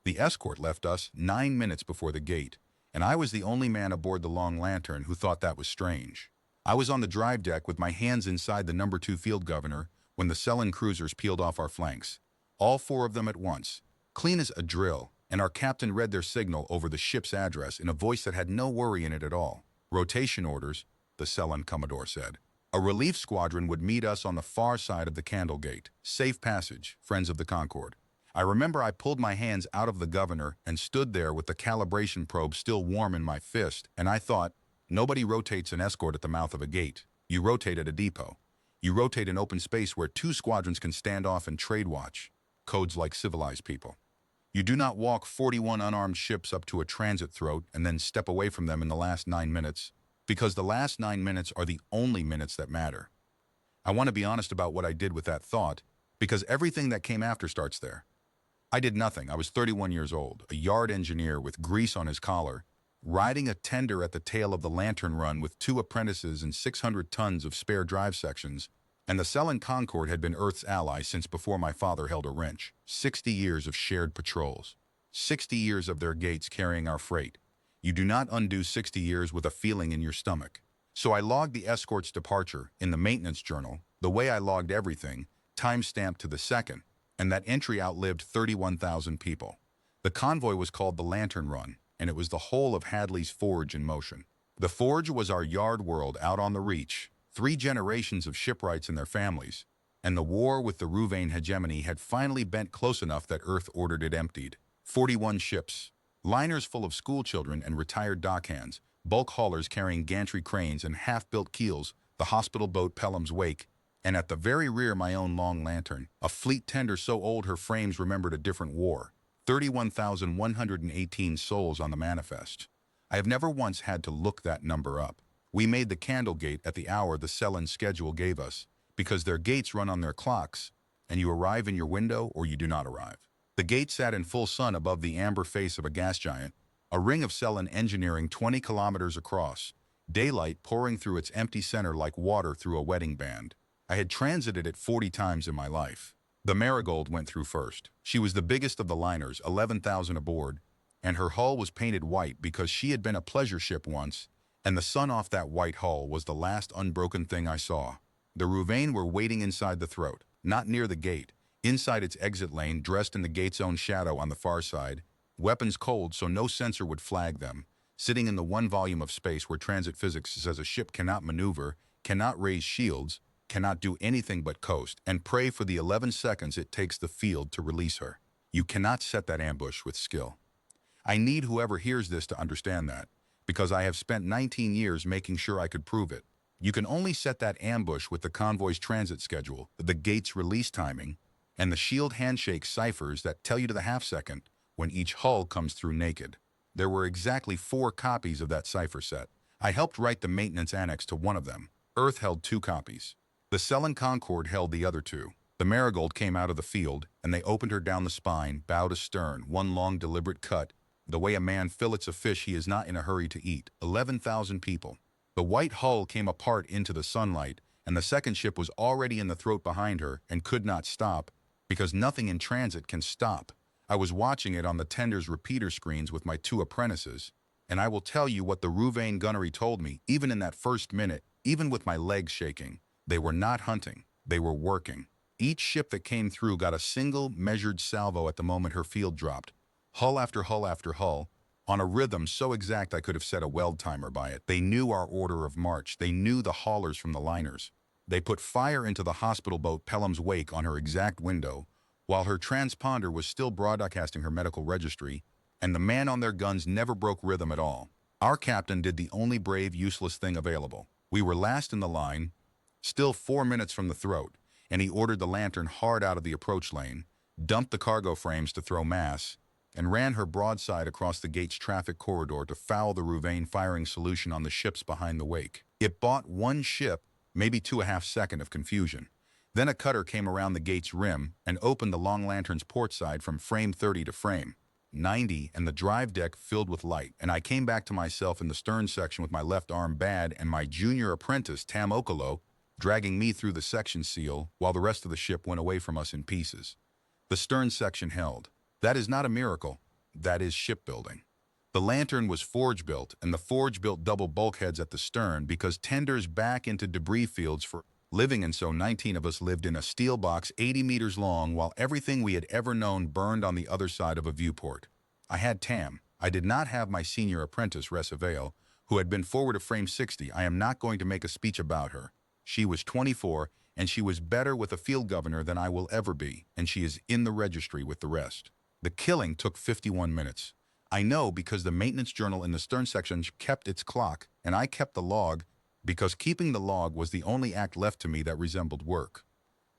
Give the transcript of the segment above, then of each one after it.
The escort left us 9 minutes before the gate, and I was the only man aboard the Long Lantern who thought that was strange. I was on the drive deck with my hands inside the number 2 field governor when the Sullen cruisers peeled off our flanks. All 4 of them at once, clean as a drill, and our captain read their signal over the ship's address in a voice that had no worry in it at all. Rotation orders, the Sullen Commodore said. A relief squadron would meet us on the far side of the Candle Gate. Safe passage, friends of the Concorde. I remember I pulled my hands out of the governor and stood there with the calibration probe still warm in my fist, and I thought, nobody rotates an escort at the mouth of a gate. You rotate at a depot. You rotate in open space where 2 squadrons can stand off and trade watch. Codes like civilized people. You do not walk 41 unarmed ships up to a transit throat and then step away from them in the last 9 minutes, because the last 9 minutes are the only minutes that matter. I want to be honest about what I did with that thought, because everything that came after starts there. I did nothing. I was 31 years old, a yard engineer with grease on his collar, riding a tender at the tail of the Lantern Run with 2 apprentices and 600 tons of spare drive sections, and the Sullen Concorde had been Earth's ally since before my father held a wrench. 60 years of shared patrols. 60 years of their gates carrying our freight. You do not undo 60 years with a feeling in your stomach. So I logged the escort's departure in the maintenance journal, the way I logged everything, time-stamped to the second, and that entry outlived 31,000 people. The convoy was called the Lantern Run, and it was the whole of Hadley's Forge in motion. The Forge was our yard world out on the Reach, 3 generations of shipwrights and their families, and the war with the Ruvain hegemony had finally bent close enough that Earth ordered it emptied. 41 ships, liners full of schoolchildren and retired dockhands, bulk haulers carrying gantry cranes and half-built keels, the hospital boat Pelham's Wake, and at the very rear my own Long Lantern, a fleet tender so old her frames remembered a different war. 31,118 souls on the manifest. I have never once had to look that number up. We made the Candle Gate at the hour the Sullen schedule gave us, because their gates run on their clocks, and you arrive in your window or you do not arrive. The gate sat in full sun above the amber face of a gas giant, a ring of Sullen engineering 20 kilometers across, daylight pouring through its empty center like water through a wedding band. I had transited it 40 times in my life. The Marigold went through first. She was the biggest of the liners, 11,000 aboard, and her hull was painted white because she had been a pleasure ship once, and the sun off that white hull was the last unbroken thing I saw. The Ruvain were waiting inside the throat, not near the gate, inside its exit lane, dressed in the gate's own shadow on the far side, weapons cold so no sensor would flag them, sitting in the one volume of space where transit physics says a ship cannot maneuver, cannot raise shields, cannot do anything but coast, and pray for the 11 seconds it takes the field to release her. You cannot set that ambush with skill. I need whoever hears this to understand that, because I have spent 19 years making sure I could prove it. You can only set that ambush with the convoy's transit schedule, the gate's release timing, and the shield handshake ciphers that tell you to the half-second when each hull comes through naked. There were exactly 4 copies of that cipher set. I helped write the maintenance annex to one of them. Earth held 2 copies. The Sullen Concorde held the other 2. The Marigold came out of the field, and they opened her down the spine, bow to stern, one long deliberate cut, the way a man fillets a fish he is not in a hurry to eat. 11,000 people. The white hull came apart into the sunlight, and the second ship was already in the throat behind her and could not stop, because nothing in transit can stop. I was watching it on the tender's repeater screens with my 2 apprentices, and I will tell you what the Ruvain gunnery told me, even in that first minute, even with my legs shaking. They were not hunting, they were working. Each ship that came through got a single measured salvo at the moment her field dropped, hull after hull after hull, on a rhythm so exact I could have set a weld timer by it. They knew our order of march, they knew the haulers from the liners. They put fire into the hospital boat Pelham's Wake on her exact window, while her transponder was still broadcasting her medical registry, and the man on their guns never broke rhythm at all. Our captain did the only brave, useless thing available. We were last in the line, still 4 minutes from the throat, and he ordered the Lantern hard out of the approach lane, dumped the cargo frames to throw mass, and ran her broadside across the gate's traffic corridor to foul the Ruvain firing solution on the ships behind the Wake. It bought 1 ship, maybe 2.5 seconds of confusion. Then a cutter came around the gate's rim and opened the Long Lantern's port side from frame 30 to frame 90, and the drive deck filled with light, and I came back to myself in the stern section with my left arm bad and my junior apprentice, Tam Okolo, dragging me through the section seal while the rest of the ship went away from us in pieces. The stern section held. That is not a miracle. that is shipbuilding. The lantern was forge-built, and the forge built double bulkheads at the stern because tenders back into debris fields for living, and so 19 of us lived in a steel box 80 meters long while everything we had ever known burned on the other side of a viewport. I had Tam. I did not have my senior apprentice, Resavale, who had been forward of frame 60. I am not going to make a speech about her. She was 24, and she was better with a field governor than I will ever be, and she is in the registry with the rest. The killing took 51 minutes. I know because the maintenance journal in the stern section kept its clock, and I kept the log because keeping the log was the only act left to me that resembled work.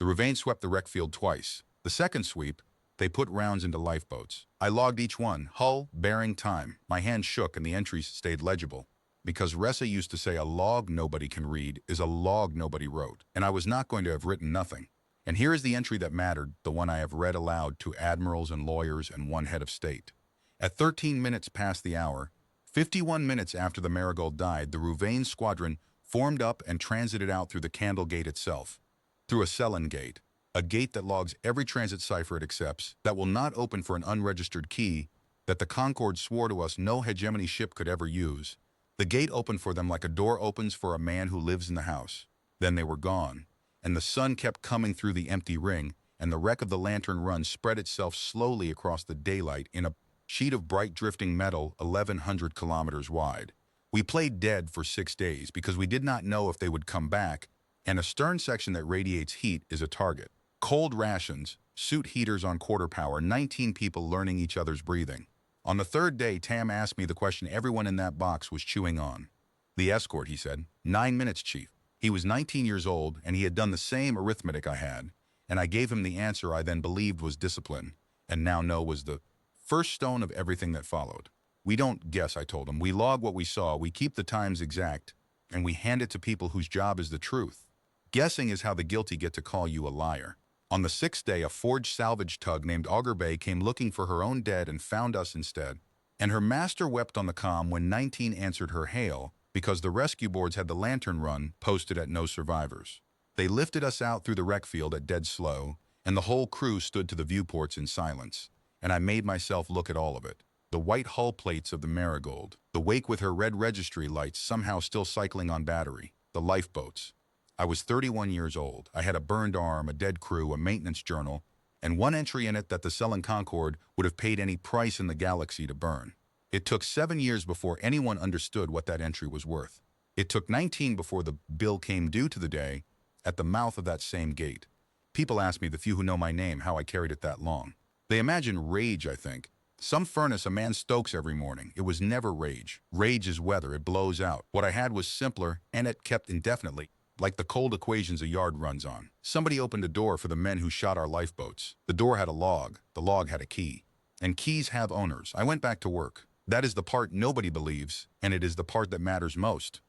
The Rouvain swept the wreck field twice. The second sweep, they put rounds into lifeboats. I logged each one, hull, bearing, time. My hand shook and the entries stayed legible. Because Ressa used to say a log nobody can read is a log nobody wrote, and I was not going to have written nothing. And here is the entry that mattered, the one I have read aloud to admirals and lawyers and one head of state. At 13 minutes past the hour, 51 minutes after the Marigold died, the Rouvain squadron formed up and transited out through the Candle Gate itself, through a Selen gate, a gate that logs every transit cipher it accepts, that will not open for an unregistered key, that the Concorde swore to us no hegemony ship could ever use. The gate opened for them like a door opens for a man who lives in the house. Then they were gone, and the sun kept coming through the empty ring, and the wreck of the Lantern Run spread itself slowly across the daylight in a sheet of bright drifting metal 1,100 kilometers wide. We played dead for 6 days because we did not know if they would come back, and a stern section that radiates heat is a target. Cold rations, suit heaters on quarter power, 19 people learning each other's breathing. On the third day, Tam asked me the question everyone in that box was chewing on. The escort, he said. 9 minutes, Chief. He was 19 years old, and he had done the same arithmetic I had, and I gave him the answer I then believed was discipline, and now know was the first stone of everything that followed. We don't guess, I told him. We log what we saw, we keep the times exact, and we hand it to people whose job is the truth. Guessing is how the guilty get to call you a liar. On the 6th day, a forged salvage tug named Auger Bay came looking for her own dead and found us instead. And her master wept on the comm when 19 answered her hail, because the rescue boards had the Lantern Run posted at no survivors. They lifted us out through the wreck field at dead slow, and the whole crew stood to the viewports in silence. And I made myself look at all of it. The white hull plates of the Marigold, the wake with her red registry lights somehow still cycling on battery, the lifeboats. I was 31 years old. I had a burned arm, a dead crew, a maintenance journal, and one entry in it that the Selen Concorde would have paid any price in the galaxy to burn. It took 7 years before anyone understood what that entry was worth. It took 19 before the bill came due to the day at the mouth of that same gate. People ask me, the few who know my name, how I carried it that long. They imagine rage, I think. Some furnace a man stokes every morning. It was never rage. Rage is weather. It blows out. What I had was simpler, and it kept indefinitely, like the cold equations a yard runs on. Somebody opened a door for the men who shot our lifeboats. The door had a log. The log had a key. And keys have owners. I went back to work. That is the part nobody believes, and it is the part that matters most.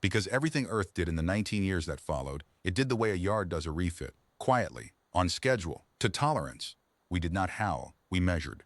Because everything Earth did in the 19 years that followed, it did the way a yard does a refit. Quietly, on schedule, to tolerance. We did not howl. We measured.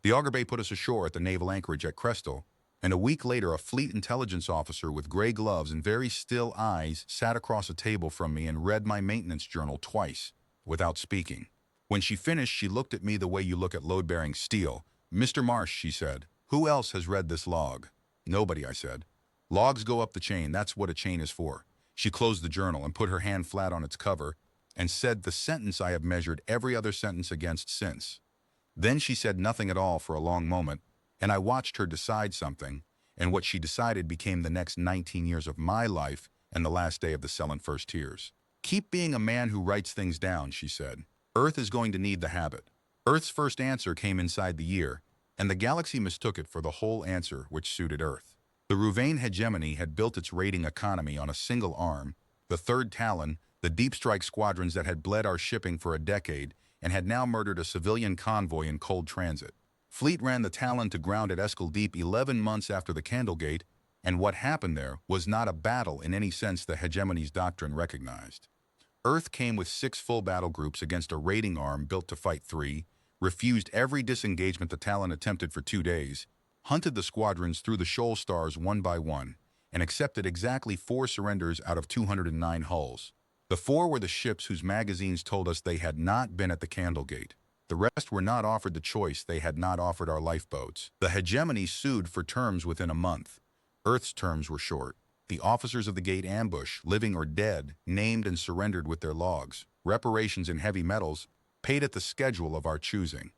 The Auger Bay put us ashore at the naval anchorage at Crestal, and a week later a fleet intelligence officer with gray gloves and very still eyes sat across a table from me and read my maintenance journal twice, without speaking. When she finished, she looked at me the way you look at load-bearing steel. "Mr. Marsh," she said, "who else has read this log?" "Nobody," I said. "Logs go up the chain. That's what a chain is for." She closed the journal and put her hand flat on its cover and said the sentence I have measured every other sentence against since. Then she said nothing at all for a long moment, and I watched her decide something, and what she decided became the next 19 years of my life and the last day of the Selen First Tears. "Keep being a man who writes things down," she said. "Earth is going to need the habit." Earth's first answer came inside the year, and the galaxy mistook it for the whole answer which suited Earth. The Rouvain hegemony had built its raiding economy on a single arm, the third Talon, the deep strike squadrons that had bled our shipping for a decade and had now murdered a civilian convoy in cold transit. Fleet ran the Talon to ground at Eskel Deep 11 months after the Candlegate, and what happened there was not a battle in any sense the hegemony's doctrine recognized. Earth came with 6 full battle groups against a raiding arm built to fight 3, refused every disengagement the Talon attempted for 2 days, hunted the squadrons through the shoal stars one by one, and accepted exactly 4 surrenders out of 209 hulls. The 4 were the ships whose magazines told us they had not been at the Candlegate. The rest were not offered the choice they had not offered our lifeboats. The hegemony sued for terms within a month. Earth's terms were short. The officers of the gate ambush, living or dead, named and surrendered with their logs. Reparations in heavy metals, paid at the schedule of our choosing.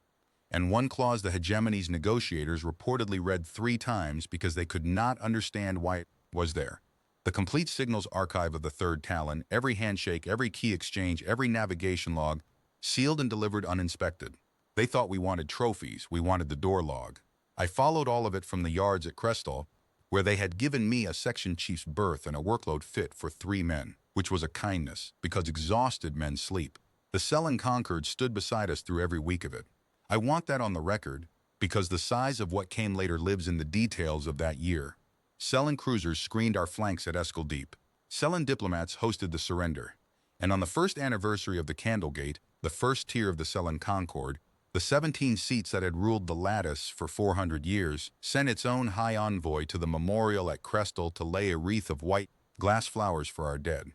And one clause the hegemony's negotiators reportedly read 3 times because they could not understand why it was there. The complete signals archive of the third Talon, every handshake, every key exchange, every navigation log, sealed and delivered uninspected. They thought we wanted trophies, we wanted the door log. I followed all of it from the yards at Crestal, where they had given me a section chief's berth and a workload fit for 3 men, which was a kindness, because exhausted men sleep. The Sullen Concord stood beside us through every week of it. I want that on the record, because the size of what came later lives in the details of that year. Sullen cruisers screened our flanks at Eskel Deep. Sullen diplomats hosted the surrender. And on the first anniversary of the Candlegate, the first tier of the Sullen Concord, the 17 seats that had ruled the lattice for 400 years, sent its own high envoy to the memorial at Crestal to lay a wreath of white glass flowers for our dead.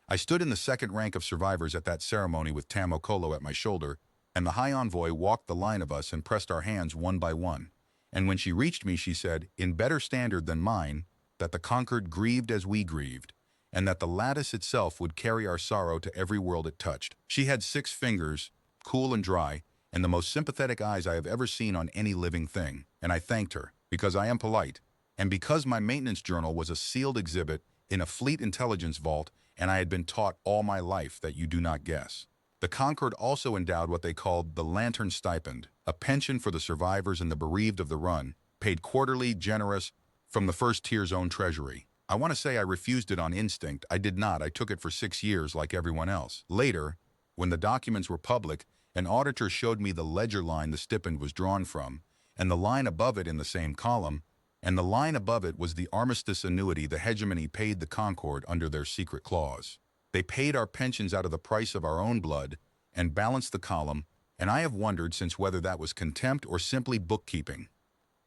I stood in the second rank of survivors at that ceremony with Tam Okolo at my shoulder, and the high envoy walked the line of us and pressed our hands one by one. And when she reached me, she said, in better standard than mine, that the conquered grieved as we grieved, and that the lattice itself would carry our sorrow to every world it touched. She had 6 fingers, cool and dry, and the most sympathetic eyes I have ever seen on any living thing, and I thanked her, because I am polite, and because my maintenance journal was a sealed exhibit in a fleet intelligence vault, and I had been taught all my life that you do not guess. The Concord also endowed what they called the Lantern Stipend, a pension for the survivors and the bereaved of the run, paid quarterly, generous, from the first tier's own treasury. I want to say I refused it on instinct. I did not. I took it for 6 years like everyone else. Later, when the documents were public, an auditor showed me the ledger line the stipend was drawn from, and the line above it in the same column, and the line above it was the armistice annuity the hegemony paid the Concord under their secret clause. They paid our pensions out of the price of our own blood and balanced the column, and I have wondered since whether that was contempt or simply bookkeeping.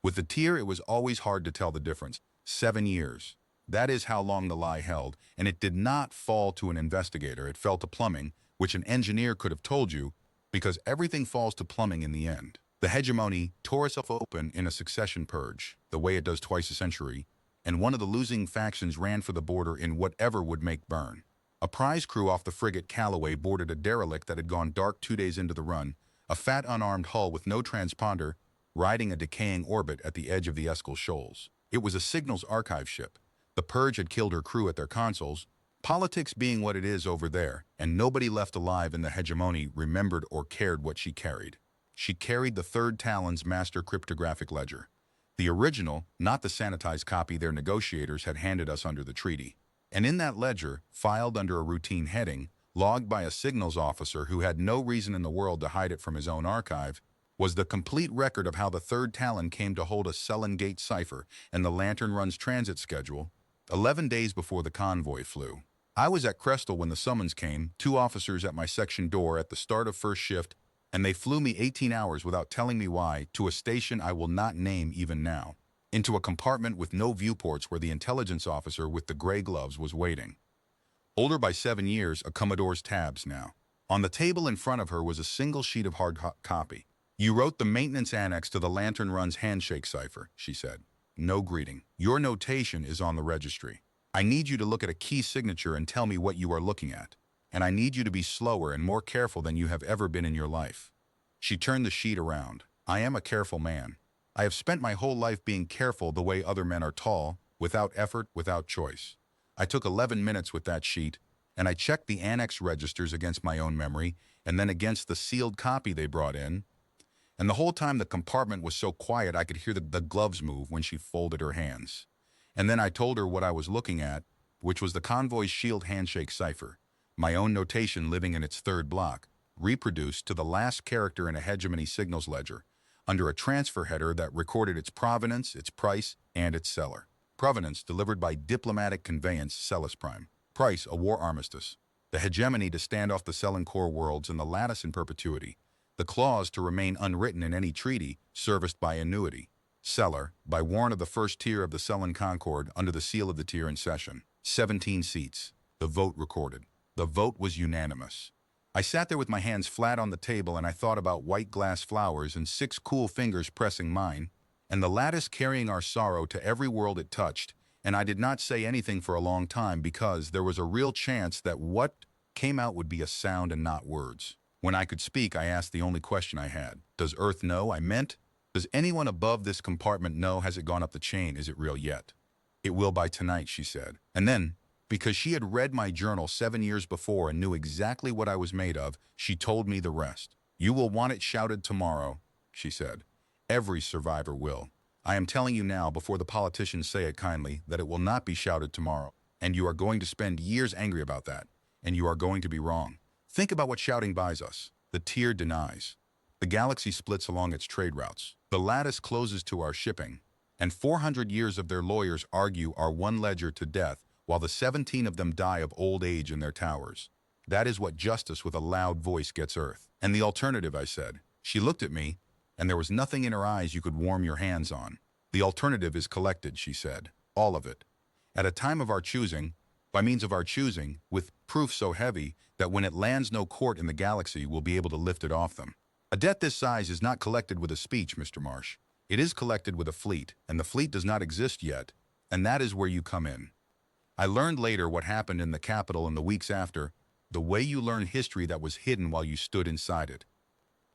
With the tier, it was always hard to tell the difference. 7 years. That is how long the lie held, and it did not fall to an investigator. It fell to plumbing, which an engineer could have told you, because everything falls to plumbing in the end. The hegemony tore itself open in a succession purge, the way it does twice a century, and one of the losing factions ran for the border in whatever would make burn. A prize crew off the frigate Callaway boarded a derelict that had gone dark 2 days into the run, a fat unarmed hull with no transponder, riding a decaying orbit at the edge of the Eskel Shoals. It was a signals archive ship. The purge had killed her crew at their consoles, politics being what it is over there, and nobody left alive in the hegemony remembered or cared what she carried. She carried the third Talon's master cryptographic ledger. The original, not the sanitized copy their negotiators had handed us under the treaty. And in that ledger, filed under a routine heading, logged by a signals officer who had no reason in the world to hide it from his own archive, was the complete record of how the third Talon came to hold a Sullen Gate cipher and the Lantern Run's transit schedule, 11 days before the convoy flew. I was at Crestal when the summons came, 2 officers at my section door at the start of first shift, and they flew me 18 hours without telling me why to a station I will not name even now, into a compartment with no viewports where the intelligence officer with the gray gloves was waiting. Older by 7 years, a Commodore's tabs now. On the table in front of her was a single sheet of hard copy. You wrote the maintenance annex to the Lantern Run's handshake cipher, she said. No greeting. Your notation is on the registry. I need you to look at a key signature and tell me what you are looking at. And I need you to be slower and more careful than you have ever been in your life. She turned the sheet around. I am a careful man. I have spent my whole life being careful the way other men are tall, without effort, without choice. I took 11 minutes with that sheet, and I checked the annex registers against my own memory, and then against the sealed copy they brought in. And the whole time the compartment was so quiet I could hear the gloves move when she folded her hands. And then I told her what I was looking at, which was the Convoy's shield handshake cipher, my own notation living in its third block, reproduced to the last character in a hegemony signals ledger, under a transfer header that recorded its provenance, its price, and its seller. Provenance delivered by diplomatic conveyance Celis Prime. Price, a war armistice. The hegemony to stand off the Sullen core worlds and the lattice in perpetuity. The clause to remain unwritten in any treaty, serviced by annuity. Seller, by warrant of the first tier of the Sullen Concord under the seal of the tier in session. 17 seats. The vote recorded. The vote was unanimous. I sat there with my hands flat on the table and I thought about white glass flowers and 6 cool fingers pressing mine, and the lattice carrying our sorrow to every world it touched, and I did not say anything for a long time because there was a real chance that what came out would be a sound and not words. When I could speak, I asked the only question I had. Does Earth know? I meant, does anyone above this compartment know? Has it gone up the chain? Is it real yet? It will by tonight, she said. And then, because she had read my journal 7 years before and knew exactly what I was made of, she told me the rest. You will want it shouted tomorrow, she said. Every survivor will. I am telling you now, before the politicians say it kindly, that it will not be shouted tomorrow. And you are going to spend years angry about that. And you are going to be wrong. Think about what shouting buys us. The tier denies. The galaxy splits along its trade routes. The lattice closes to our shipping. And 400 years of their lawyers argue our one ledger to death, while the 17 of them die of old age in their towers. That is what justice with a loud voice gets Earth. And the alternative, I said. She looked at me, and there was nothing in her eyes you could warm your hands on. The alternative is collected, she said. All of it. At a time of our choosing, by means of our choosing, with proof so heavy that when it lands no court in the galaxy will be able to lift it off them. A debt this size is not collected with a speech, Mr. Marsh. It is collected with a fleet, and the fleet does not exist yet, and that is where you come in. I learned later what happened in the Capitol in the weeks after, the way you learn history that was hidden while you stood inside it.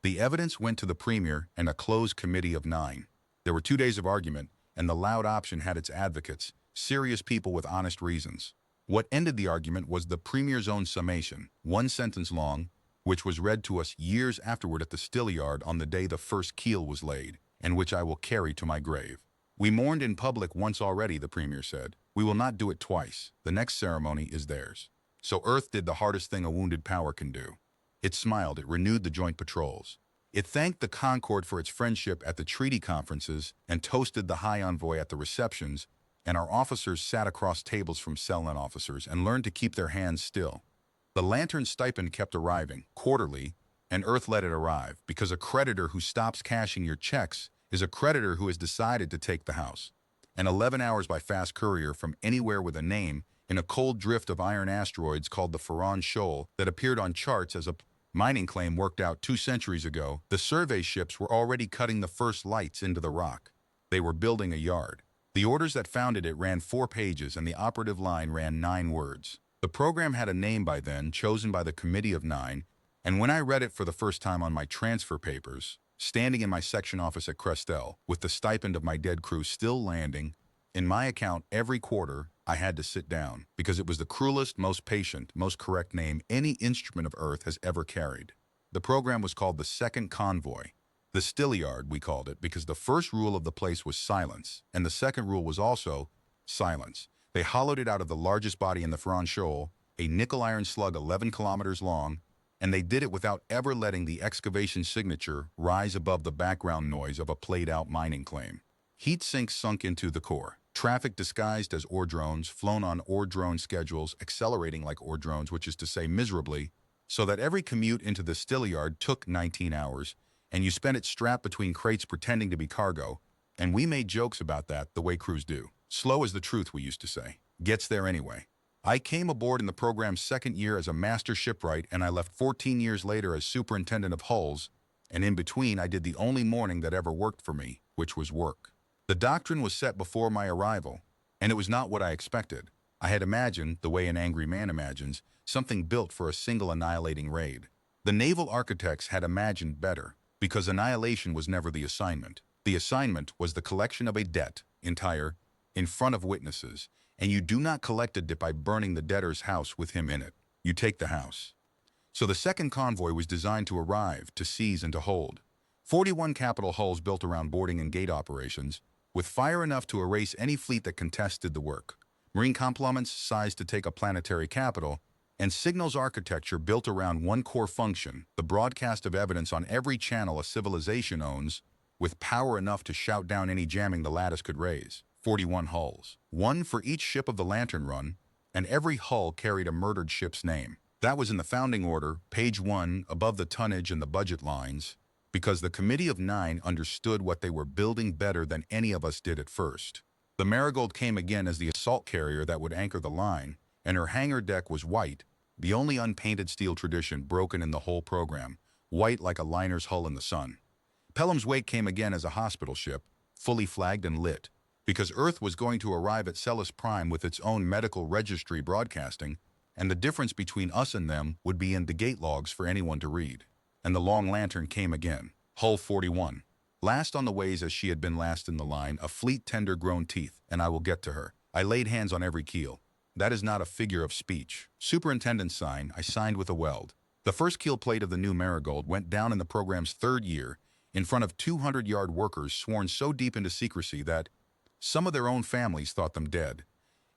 The evidence went to the Premier and a closed committee of 9. There were 2 days of argument, and the loud option had its advocates, serious people with honest reasons. What ended the argument was the Premier's own summation, 1 sentence long, which was read to us years afterward at the Stillyard on the day the first keel was laid, and which I will carry to my grave. We mourned in public once already, the Premier said. We will not do it twice. The next ceremony is theirs. So Earth did the hardest thing a wounded power can do. It smiled, it renewed the joint patrols. It thanked the Concord for its friendship at the treaty conferences and toasted the High Envoy at the receptions, and our officers sat across tables from Selnet officers and learned to keep their hands still. The lantern stipend kept arriving, quarterly, and Earth let it arrive, because a creditor who stops cashing your checks is a creditor who has decided to take the house. And 11 hours by fast courier from anywhere with a name in a cold drift of iron asteroids called the Ferron Shoal that appeared on charts as a mining claim worked out 2 centuries ago, the survey ships were already cutting the first lights into the rock. They were building a yard. The orders that founded it ran 4 pages and the operative line ran 9 words. The program had a name by then, chosen by the Committee of 9, and when I read it for the first time on my transfer papers, standing in my section office at Crestel, with the stipend of my dead crew still landing, in my account every quarter, I had to sit down, because it was the cruelest, most patient, most correct name any instrument of Earth has ever carried. The program was called the Second Convoy. The Stillyard, we called it, because the first rule of the place was silence, and the second rule was also silence. They hollowed it out of the largest body in the Ferron Shoal, a nickel-iron slug 11 kilometers long, and they did it without ever letting the excavation signature rise above the background noise of a played-out mining claim. Heat sinks sunk into the core. Traffic disguised as ore drones, flown on ore drone schedules, accelerating like ore drones, which is to say miserably, so that every commute into the Stillyard took 19 hours, and you spent it strapped between crates pretending to be cargo, and we made jokes about that the way crews do. Slow is the truth, we used to say. Gets there anyway. I came aboard in the program's 2nd year as a master shipwright, and I left 14 years later as superintendent of hulls, and in between I did the only morning that ever worked for me, which was work. The doctrine was set before my arrival, and it was not what I expected. I had imagined, the way an angry man imagines, something built for a single annihilating raid. The naval architects had imagined better, because annihilation was never the assignment. The assignment was the collection of a debt, entire, in front of witnesses, and you do not collect a debt by burning the debtor's house with him in it. You take the house. So the second convoy was designed to arrive, to seize, and to hold. 41 capital hulls built around boarding and gate operations, with fire enough to erase any fleet that contested the work. Marine complements sized to take a planetary capital, and signals architecture built around one core function, the broadcast of evidence on every channel a civilization owns, with power enough to shout down any jamming the lattice could raise. 41 hulls. 1 for each ship of the Lantern Run, and every hull carried a murdered ship's name. That was in the founding order, page 1, above the tonnage and the budget lines, because the Committee of 9 understood what they were building better than any of us did at first. The Marigold came again as the assault carrier that would anchor the line, and her hangar deck was white, the only unpainted steel tradition broken in the whole program, white like a liner's hull in the sun. Pelham's wake came again as a hospital ship, fully flagged and lit, because Earth was going to arrive at Celis Prime with its own medical registry broadcasting, and the difference between us and them would be in the gate logs for anyone to read. And the long lantern came again, hull 41. Last on the ways as she had been last in the line, a fleet tender grown teeth, and I will get to her. I laid hands on every keel. That is not a figure of speech. Superintendent's sign, I signed with a weld. The first keel plate of the new Marigold went down in the program's third year, in front of 200-yard workers sworn so deep into secrecy that some of their own families thought them dead.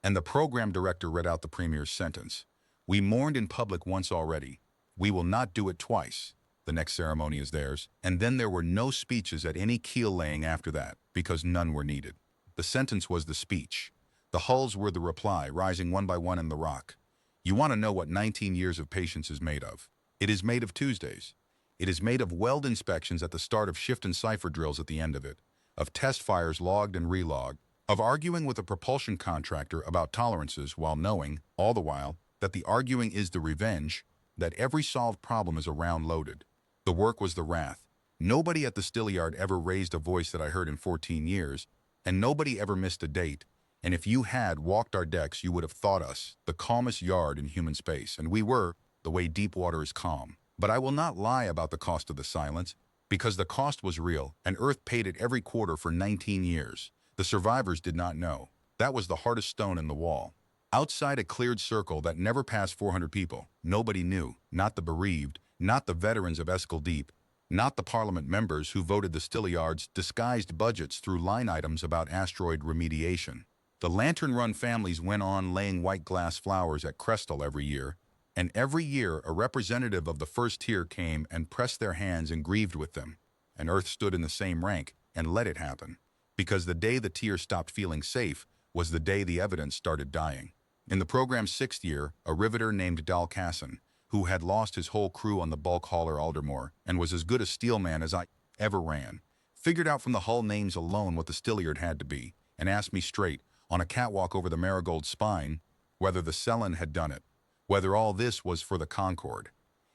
And the program director read out the premier's sentence. We mourned in public once already. We will not do it twice. The next ceremony is theirs. And then there were no speeches at any keel laying after that, because none were needed. The sentence was the speech. The hulls were the reply, rising one by one in the rock. You want to know what 19 years of patience is made of? It is made of Tuesdays. It is made of weld inspections at the start of shift and cipher drills at the end of it, of test fires logged and relogged, of arguing with a propulsion contractor about tolerances while knowing, all the while, that the arguing is the revenge, that every solved problem is a round loaded. The work was the wrath. Nobody at the still yard ever raised a voice that I heard in 14 years, and nobody ever missed a date. And if you had walked our decks, you would have thought us the calmest yard in human space, and we were, the way deep water is calm. But I will not lie about the cost of the silence, because the cost was real, and Earth paid it every quarter for 19 years. The survivors did not know. That was the hardest stone in the wall. Outside a cleared circle that never passed 400 people, nobody knew, not the bereaved, not the veterans of Eskil Deep, not the parliament members who voted the Stillyard's disguised budgets through line items about asteroid remediation. The Lantern Run families went on laying white glass flowers at Crestal every year, and every year a representative of the first tier came and pressed their hands and grieved with them, and Earth stood in the same rank and let it happen, because the day the tier stopped feeling safe was the day the evidence started dying. In the program's 6th year, a riveter named Dal Casson, who had lost his whole crew on the bulk hauler Aldermore and was as good a steelman as I ever ran, figured out from the hull names alone what the Stillyard had to be, and asked me straight, on a catwalk over the Marigold's spine, whether the Cellin had done it, whether all this was for the Concorde.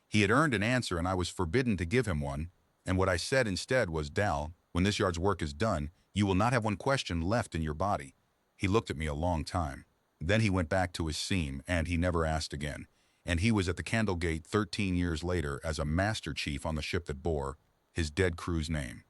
He had earned an answer, and I was forbidden to give him one, and what I said instead was, Dal, when this yard's work is done, you will not have one question left in your body. He looked at me a long time. Then he went back to his seam, and he never asked again. And he was at the Candlegate 13 years later as a master chief on the ship that bore his dead crew's name.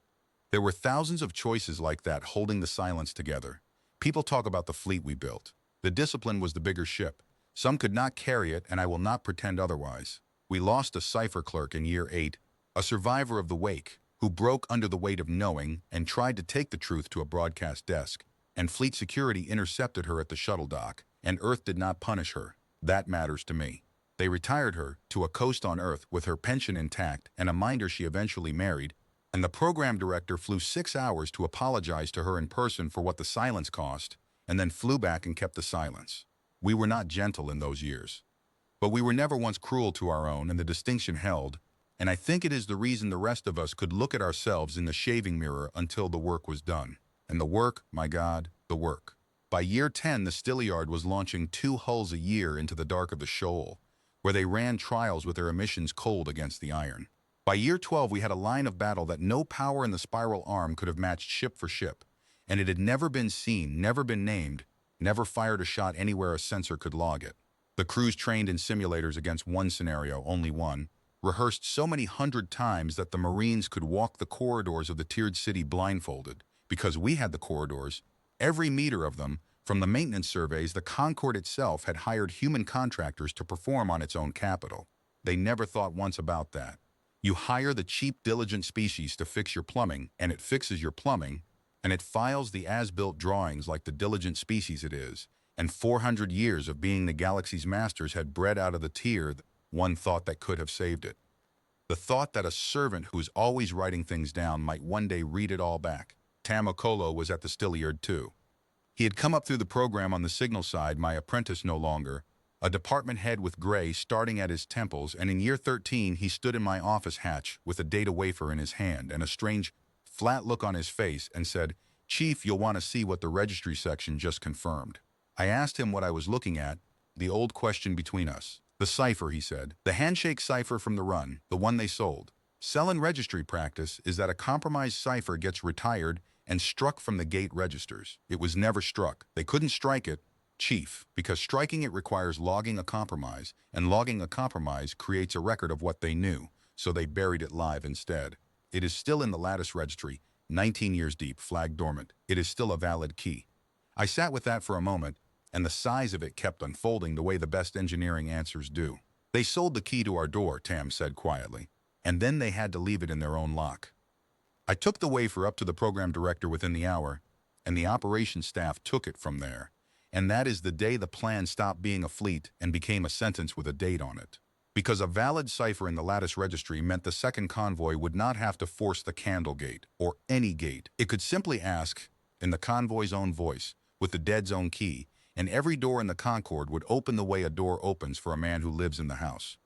There were thousands of choices like that holding the silence together. People talk about the fleet we built. The Discipline was the bigger ship. Some could not carry it, and I will not pretend otherwise. We lost a cipher clerk in year 8, a survivor of the wake, who broke under the weight of knowing and tried to take the truth to a broadcast desk, and fleet security intercepted her at the shuttle dock, and Earth did not punish her. That matters to me. They retired her to a coast on Earth with her pension intact and a minder she eventually married, and the program director flew 6 hours to apologize to her in person for what the silence cost, and then flew back and kept the silence. We were not gentle in those years. But we were never once cruel to our own, and the distinction held, and I think it is the reason the rest of us could look at ourselves in the shaving mirror until the work was done. And the work, my God, the work. By year 10, the Stillyard was launching 2 hulls a year into the dark of the shoal, where they ran trials with their emissions cold against the iron. By year 12, we had a line of battle that no power in the spiral arm could have matched ship for ship, and it had never been seen, never been named, never fired a shot anywhere a sensor could log it. The crews trained in simulators against one scenario, only one, rehearsed so many hundred times that the Marines could walk the corridors of the tiered city blindfolded, because we had the corridors, every meter of them. From the maintenance surveys, the Concorde itself had hired human contractors to perform on its own capital. They never thought once about that. You hire the cheap, diligent species to fix your plumbing, and it fixes your plumbing, and it files the as-built drawings like the diligent species it is, and 400 years of being the galaxy's masters had bred out of the tier one thought that could have saved it. The thought that a servant who is always writing things down might one day read it all back. Tamokolo was at the Stillyard too. He had come up through the program on the signal side, my apprentice no longer, a department head with gray starting at his temples, and in year 13 he stood in my office hatch with a data wafer in his hand and a strange, flat look on his face and said, "Chief, you'll want to see what the registry section just confirmed." I asked him what I was looking at, the old question between us. The cipher, he said. The handshake cipher from the run, the one they sold. Sell-in registry practice is that a compromised cipher gets retired and struck from the gate registers. It was never struck. They couldn't strike it, Chief, because striking it requires logging a compromise, and logging a compromise creates a record of what they knew, so they buried it live instead. It is still in the lattice registry, 19 years deep, flag dormant. It is still a valid key. I sat with that for a moment, and the size of it kept unfolding the way the best engineering answers do. They sold the key to our door, Tam said quietly, and then they had to leave it in their own lock. I took the wafer up to the program director within the hour, and the operations staff took it from there. And that is the day the plan stopped being a fleet and became a sentence with a date on it. Because a valid cipher in the lattice registry meant the second convoy would not have to force the candle gate, or any gate. It could simply ask, in the convoy's own voice, with the dead's own key, and every door in the Concorde would open the way a door opens for a man who lives in the house.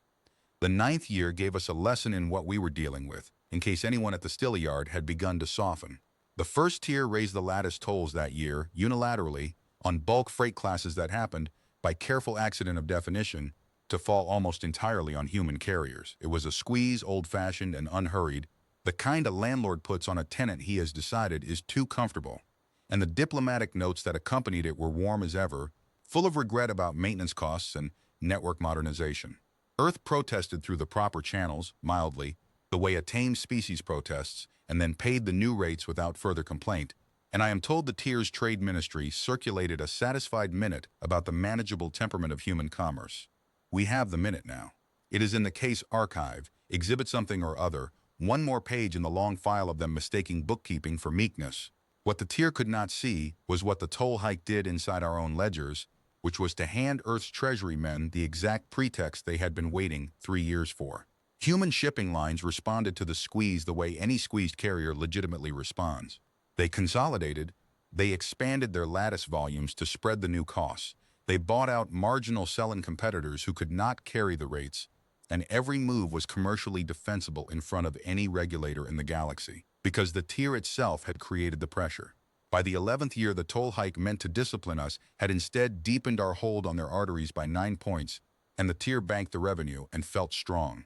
The 9th year gave us a lesson in what we were dealing with, in case anyone at the Stilla Yard had begun to soften. The first tier raised the lattice tolls that year, unilaterally, on bulk freight classes that happened, by careful accident of definition, to fall almost entirely on human carriers. It was a squeeze, old-fashioned and unhurried, the kind a landlord puts on a tenant he has decided is too comfortable. And the diplomatic notes that accompanied it were warm as ever, full of regret about maintenance costs and network modernization. Earth protested through the proper channels, mildly, the way a tame species protests, and then paid the new rates without further complaint, and I am told the Tiers Trade Ministry circulated a satisfied minute about the manageable temperament of human commerce. We have the minute now. It is in the case archive, exhibit something or other, one more page in the long file of them mistaking bookkeeping for meekness. What the tier could not see was what the toll hike did inside our own ledgers, which was to hand Earth's treasury men the exact pretext they had been waiting 3 years for. Human shipping lines responded to the squeeze the way any squeezed carrier legitimately responds. They consolidated, they expanded their lattice volumes to spread the new costs, they bought out marginal sell-in competitors who could not carry the rates, and every move was commercially defensible in front of any regulator in the galaxy, because the tier itself had created the pressure. By the 11th year, the toll hike meant to discipline us had instead deepened our hold on their arteries by 9 points, and the tier banked the revenue and felt strong.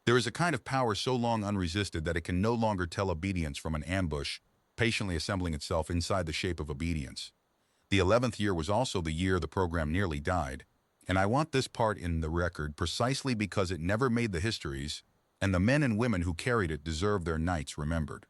There is a kind of power so long unresisted that it can no longer tell obedience from an ambush, patiently assembling itself inside the shape of obedience. The 11th year was also the year the program nearly died, and I want this part in the record precisely because it never made the histories, and the men and women who carried it deserve their nights remembered.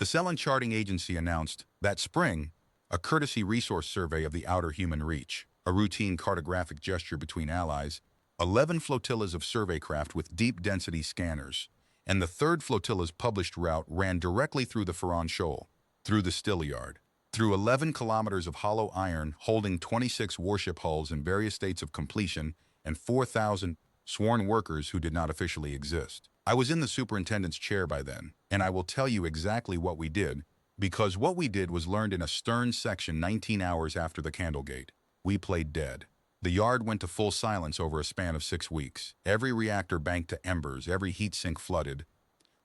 The Sell-in Charting Agency announced, that spring, a courtesy resource survey of the outer human reach, a routine cartographic gesture between allies, 11 flotillas of survey craft with deep-density scanners, and the 3rd flotilla's published route ran directly through the Ferran Shoal, through the Stilla Yard, through 11 kilometers of hollow iron holding 26 warship hulls in various states of completion and 4,000 sworn workers who did not officially exist. I was in the superintendent's chair by then, and I will tell you exactly what we did, because what we did was learned in a stern section 19 hours after the Candlegate. We played dead. The yard went to full silence over a span of 6 weeks. Every reactor banked to embers, every heat sink flooded.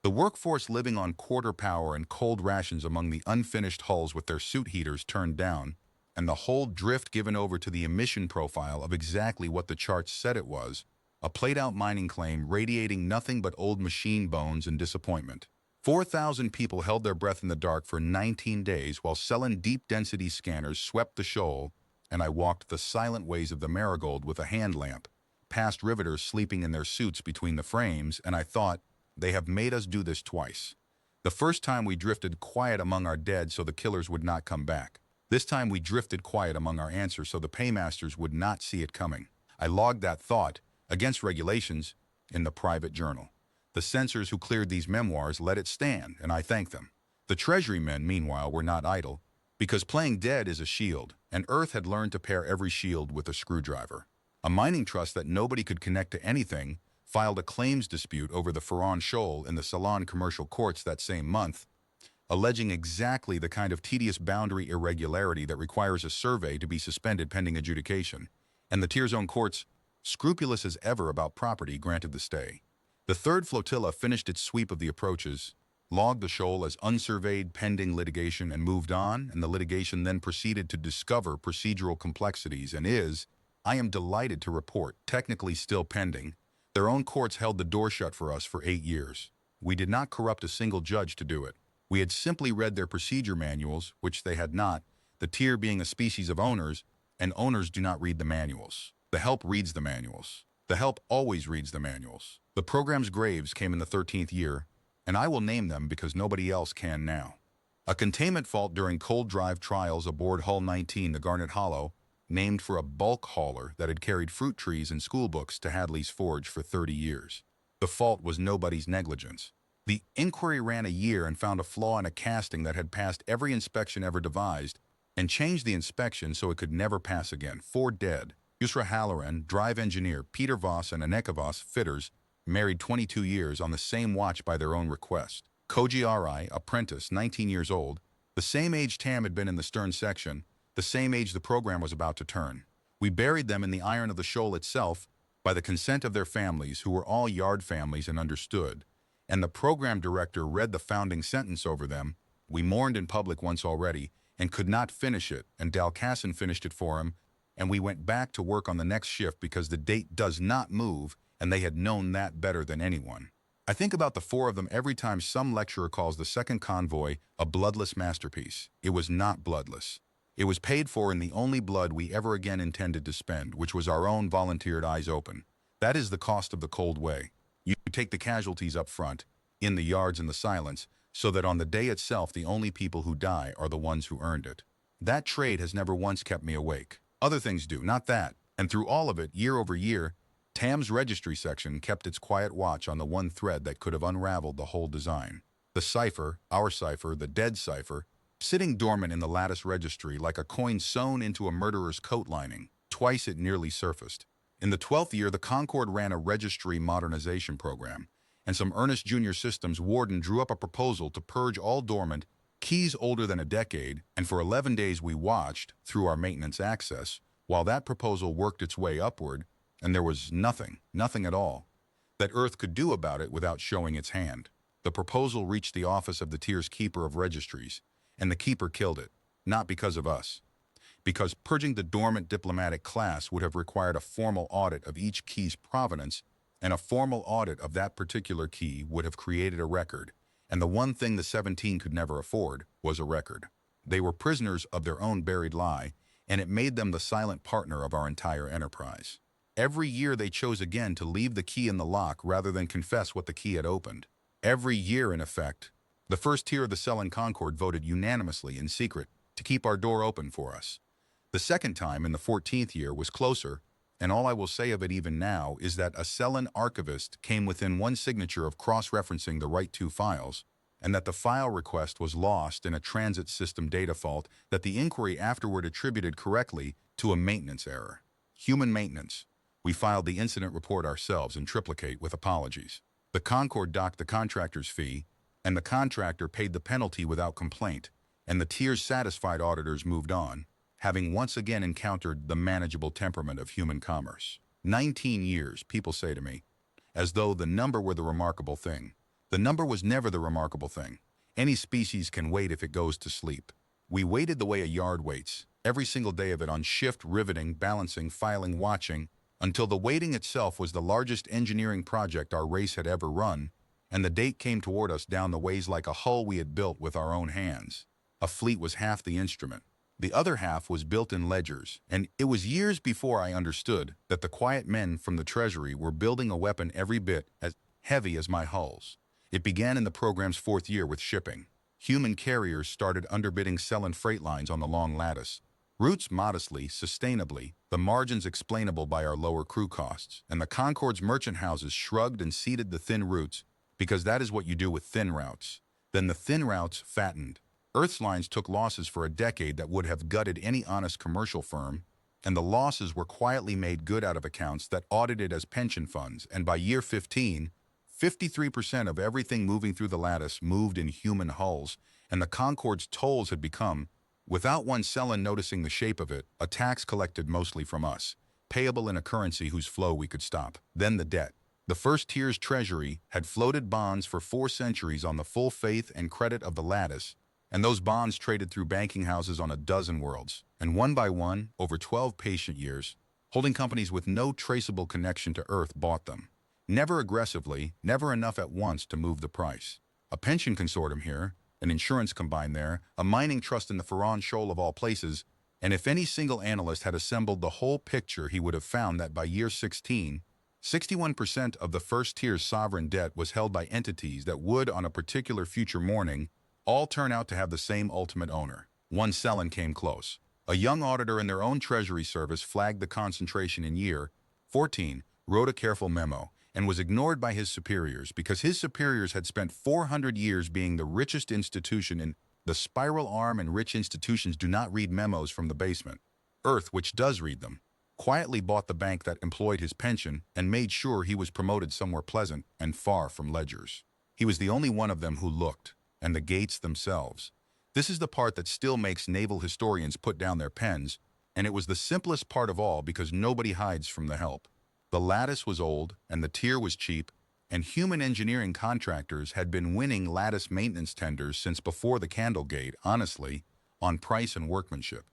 The workforce living on quarter power and cold rations among the unfinished hulls with their suit heaters turned down, and the whole drift given over to the emission profile of exactly what the charts said it was, a played-out mining claim radiating nothing but old machine bones and disappointment. 4,000 people held their breath in the dark for 19 days while Sell-in deep-density scanners swept the shoal, and I walked the silent ways of the Marigold with a hand lamp, past riveters sleeping in their suits between the frames, and I thought, they have made us do this twice. The first time we drifted quiet among our dead so the killers would not come back. This time we drifted quiet among our answers so the paymasters would not see it coming. I logged that thought, against regulations, in the private journal. The censors who cleared these memoirs let it stand, and I thank them. The Treasury men, meanwhile, were not idle, because playing dead is a shield, and Earth had learned to pair every shield with a screwdriver. A mining trust that nobody could connect to anything filed a claims dispute over the Ferran Shoal in the Ceylon commercial courts that same month, alleging exactly the kind of tedious boundary irregularity that requires a survey to be suspended pending adjudication, and the Tier's own courts, scrupulous as ever about property, granted the stay. The 3rd flotilla finished its sweep of the approaches, logged the shoal as unsurveyed pending litigation and moved on, and the litigation then proceeded to discover procedural complexities and is, I am delighted to report, technically still pending, their own courts held the door shut for us for 8 years. We did not corrupt a single judge to do it. We had simply read their procedure manuals, which they had not, the tier being a species of owners, and owners do not read the manuals. The help reads the manuals. The help always reads the manuals. The program's graves came in the 13th year, and I will name them because nobody else can now. A containment fault during cold drive trials aboard Hull 19, the Garnet Hollow, named for a bulk hauler that had carried fruit trees and school books to Hadley's Forge for 30 years. The fault was nobody's negligence. The inquiry ran a year and found a flaw in a casting that had passed every inspection ever devised and changed the inspection so it could never pass again. 4 dead. Yusra Halloran, drive engineer, Peter Voss and Aneka Voss, fitters, married 22 years on the same watch by their own request. Koji Arai, apprentice, 19 years old, the same age Tam had been in the stern section, the same age the program was about to turn. We buried them in the iron of the shoal itself by the consent of their families, who were all yard families and understood, and the program director read the founding sentence over them. We mourned in public once already and could not finish it, and Dalcassin finished it for him, and we went back to work on the next shift because the date does not move, and they had known that better than anyone. I think about the 4 of them every time some lecturer calls the second Convoy a bloodless masterpiece. It was not bloodless. It was paid for in the only blood we ever again intended to spend, which was our own volunteered eyes open. That is the cost of the cold way. You take the casualties up front, in the yards and the silence, so that on the day itself the only people who die are the ones who earned it. That trade has never once kept me awake. Other things do, not that. And through all of it, year over year, Tam's registry section kept its quiet watch on the one thread that could have unraveled the whole design. The cipher, our cipher, the dead cipher, sitting dormant in the lattice registry like a coin sewn into a murderer's coat lining. Twice it nearly surfaced. In the 12th year, the Concord ran a registry modernization program, and some earnest junior systems warden drew up a proposal to purge all dormant keys older than a decade, and for 11 days we watched, through our maintenance access, while that proposal worked its way upward, and there was nothing at all, that Earth could do about it without showing its hand. The proposal reached the office of the tier's keeper of registries, and the keeper killed it, not because of us. Because purging the dormant diplomatic class would have required a formal audit of each key's provenance, and a formal audit of that particular key would have created a record, and the one thing the 17 could never afford was a record. They were prisoners of their own buried lie, and it made them the silent partner of our entire enterprise. Every year they chose again to leave the key in the lock rather than confess what the key had opened. Every year, in effect, the first tier of the cell in Concord voted unanimously in secret to keep our door open for us. The second time, in the 14th year, was closer, and all I will say of it even now is that a Cellin archivist came within one signature of cross-referencing the right 2 files, and that the file request was lost in a transit system data fault that the inquiry afterward attributed correctly to a maintenance error. Human maintenance. We filed the incident report ourselves in triplicate with apologies. The Concord docked the contractor's fee, and the contractor paid the penalty without complaint, and the tier's satisfied auditors moved on, having once again encountered the manageable temperament of human commerce. 19 years, people say to me, as though the number were the remarkable thing. The number was never the remarkable thing. Any species can wait if it goes to sleep. We waited the way a yard waits, every single day of it on shift, riveting, balancing, filing, watching, until the waiting itself was the largest engineering project our race had ever run, and the date came toward us down the ways like a hull we had built with our own hands. A fleet was half the instrument. The other half was built in ledgers, and it was years before I understood that the quiet men from the Treasury were building a weapon every bit as heavy as my hulls. It began in the program's 4th year with shipping. Human carriers started underbidding Cellin freight lines on the long lattice. Routes modestly, sustainably, the margins explainable by our lower crew costs, and the Concord's merchant houses shrugged and ceded the thin routes, because that is what you do with thin routes. Then the thin routes fattened. Earth's lines took losses for a decade that would have gutted any honest commercial firm, and the losses were quietly made good out of accounts that audited as pension funds, and by year 15, 53% of everything moving through the lattice moved in human hulls, and the Concord's tolls had become, without one Cellin noticing the shape of it, a tax collected mostly from us, payable in a currency whose flow we could stop. Then the debt. The first tier's treasury had floated bonds for 4 centuries on the full faith and credit of the lattice, and those bonds traded through banking houses on a dozen worlds, and one by one, over 12 patient years, Holding companies with no traceable connection to Earth bought them. Never aggressively, never enough at once to move the price. A pension consortium here, an insurance combine there, a mining trust in the Ferran Shoal of all places, and if any single analyst had assembled the whole picture, he would have found that by year 16, 61% of the first-tier sovereign debt was held by entities that would, on a particular future morning, all turn out to have the same ultimate owner. One Cellin came close. A young auditor in their own Treasury Service flagged the concentration in year 14, wrote a careful memo, and was ignored by his superiors because his superiors had spent 400 years being the richest institution in the spiral arm, and rich institutions do not read memos from the basement. Earth, which does read them, quietly bought the bank that employed his pension and made sure he was promoted somewhere pleasant and far from ledgers. He was the only one of them who looked, and the gates themselves. This is the part that still makes naval historians put down their pens, and it was the simplest part of all because nobody hides from the help. The lattice was old, and the tier was cheap, and human engineering contractors had been winning lattice maintenance tenders since before the Candlegate, honestly, on price and workmanship.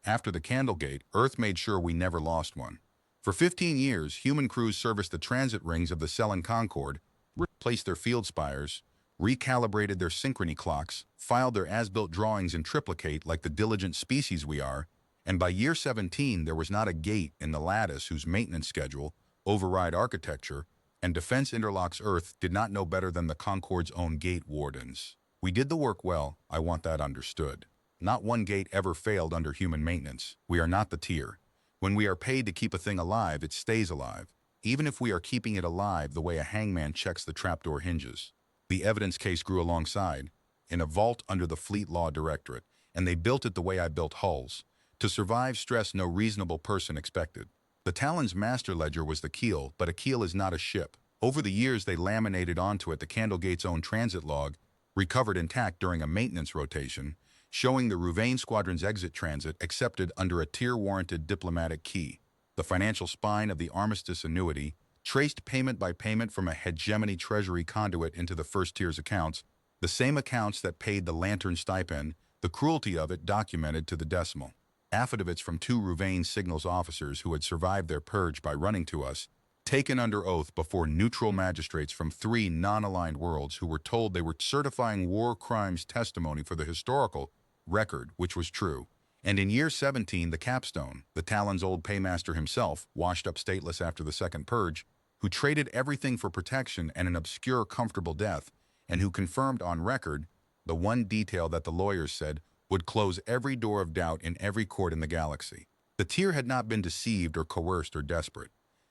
After the Candlegate, Earth made sure we never lost one. For 15 years, human crews serviced the transit rings of the Cellin Concorde, replaced their field spires, recalibrated their synchrony clocks, filed their as-built drawings in triplicate like the diligent species we are, and by year 17 there was not a gate in the lattice whose maintenance schedule, override architecture, and Defense Interlocks Earth did not know better than the Concorde's own gate wardens. We did the work well, I want that understood. Not one gate ever failed under human maintenance. We are not the tier. When we are paid to keep a thing alive, it stays alive, even if we are keeping it alive the way a hangman checks the trapdoor hinges. The evidence case grew alongside, in a vault under the Fleet Law Directorate, and they built it the way I built hulls. To survive stress no reasonable person expected. The Talon's master ledger was the keel, but a keel is not a ship. Over the years they laminated onto it the Candlegate's own transit log, recovered intact during a maintenance rotation, showing the Rouvain Squadron's exit transit accepted under a tier-warranted diplomatic key. The financial spine of the armistice annuity, traced payment by payment from a hegemony treasury conduit into the first tier's accounts, the same accounts that paid the lantern stipend, the cruelty of it documented to the decimal. Affidavits from 2 Rouvain signals officers who had survived their purge by running to us, taken under oath before neutral magistrates from 3 non-aligned worlds who were told they were certifying war crimes testimony for the historical record, which was true. And in year 17, the capstone, the Talon's old paymaster himself, washed up stateless after the second purge, who traded everything for protection and an obscure, comfortable death, and who confirmed on record the one detail that the lawyers said would close every door of doubt in every court in the galaxy. The tier had not been deceived or coerced or desperate.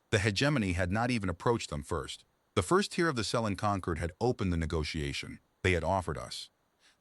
The hegemony had not even approached them first. The first tier of the Cellin Concorde had opened the negotiation. They had offered us.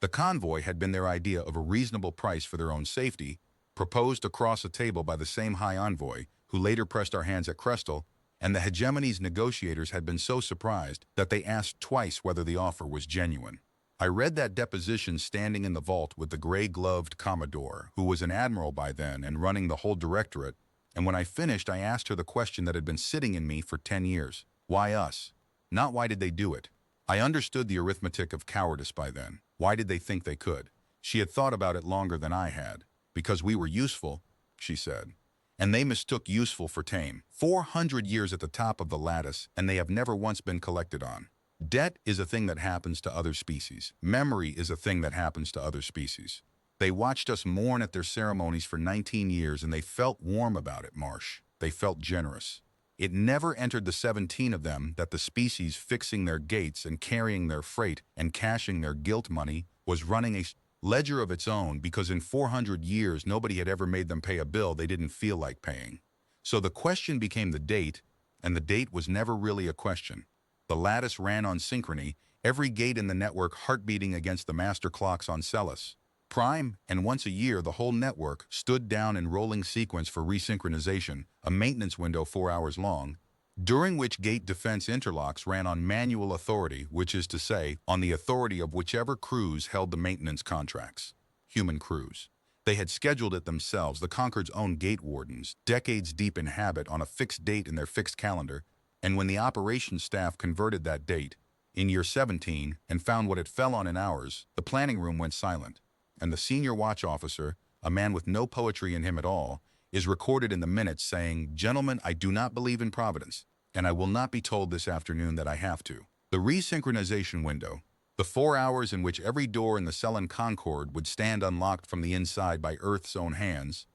The Convoy had been their idea of a reasonable price for their own safety, proposed across a table by the same High Envoy, who later pressed our hands at Crestal, and the hegemony's negotiators had been so surprised that they asked twice whether the offer was genuine. I read that deposition standing in the vault with the gray-gloved Commodore, who was an admiral by then and running the whole directorate, and when I finished I asked her the question that had been sitting in me for 10 years. Why us? Not why did they do it. I understood the arithmetic of cowardice by then. Why did they think they could? She had thought about it longer than I had. Because we were useful, she said. And they mistook useful for tame. 400 years at the top of the lattice, and they have never once been collected on. Debt is a thing that happens to other species. Memory is a thing that happens to other species. They watched us mourn at their ceremonies for 19 years, and they felt warm about it, Marsh. They felt generous. It never entered the 17 of them that the species fixing their gates and carrying their freight and cashing their guilt money was running a ledger of its own, because in 400 years nobody had ever made them pay a bill they didn't feel like paying. So the question became the date, and the date was never really a question. The lattice ran on synchrony, every gate in the network heartbeating against the master clocks on Celis. Prime, and once a year the whole network stood down in rolling sequence for resynchronization, a maintenance window 4 hours long, during which gate defense interlocks ran on manual authority, which is to say, on the authority of whichever crews held the maintenance contracts. Human crews. They had scheduled it themselves, the Concorde's own gate wardens, decades deep in habit, on a fixed date in their fixed calendar, and when the operations staff converted that date, in year 17, and found what it fell on in hours, the planning room went silent, and the senior watch officer, a man with no poetry in him at all, is recorded in the minutes saying, "Gentlemen, I do not believe in Providence, and I will not be told this afternoon that I have to." The resynchronization window, the 4 hours in which every door in the Cellen Concorde would stand unlocked from the inside by Earth's own hands,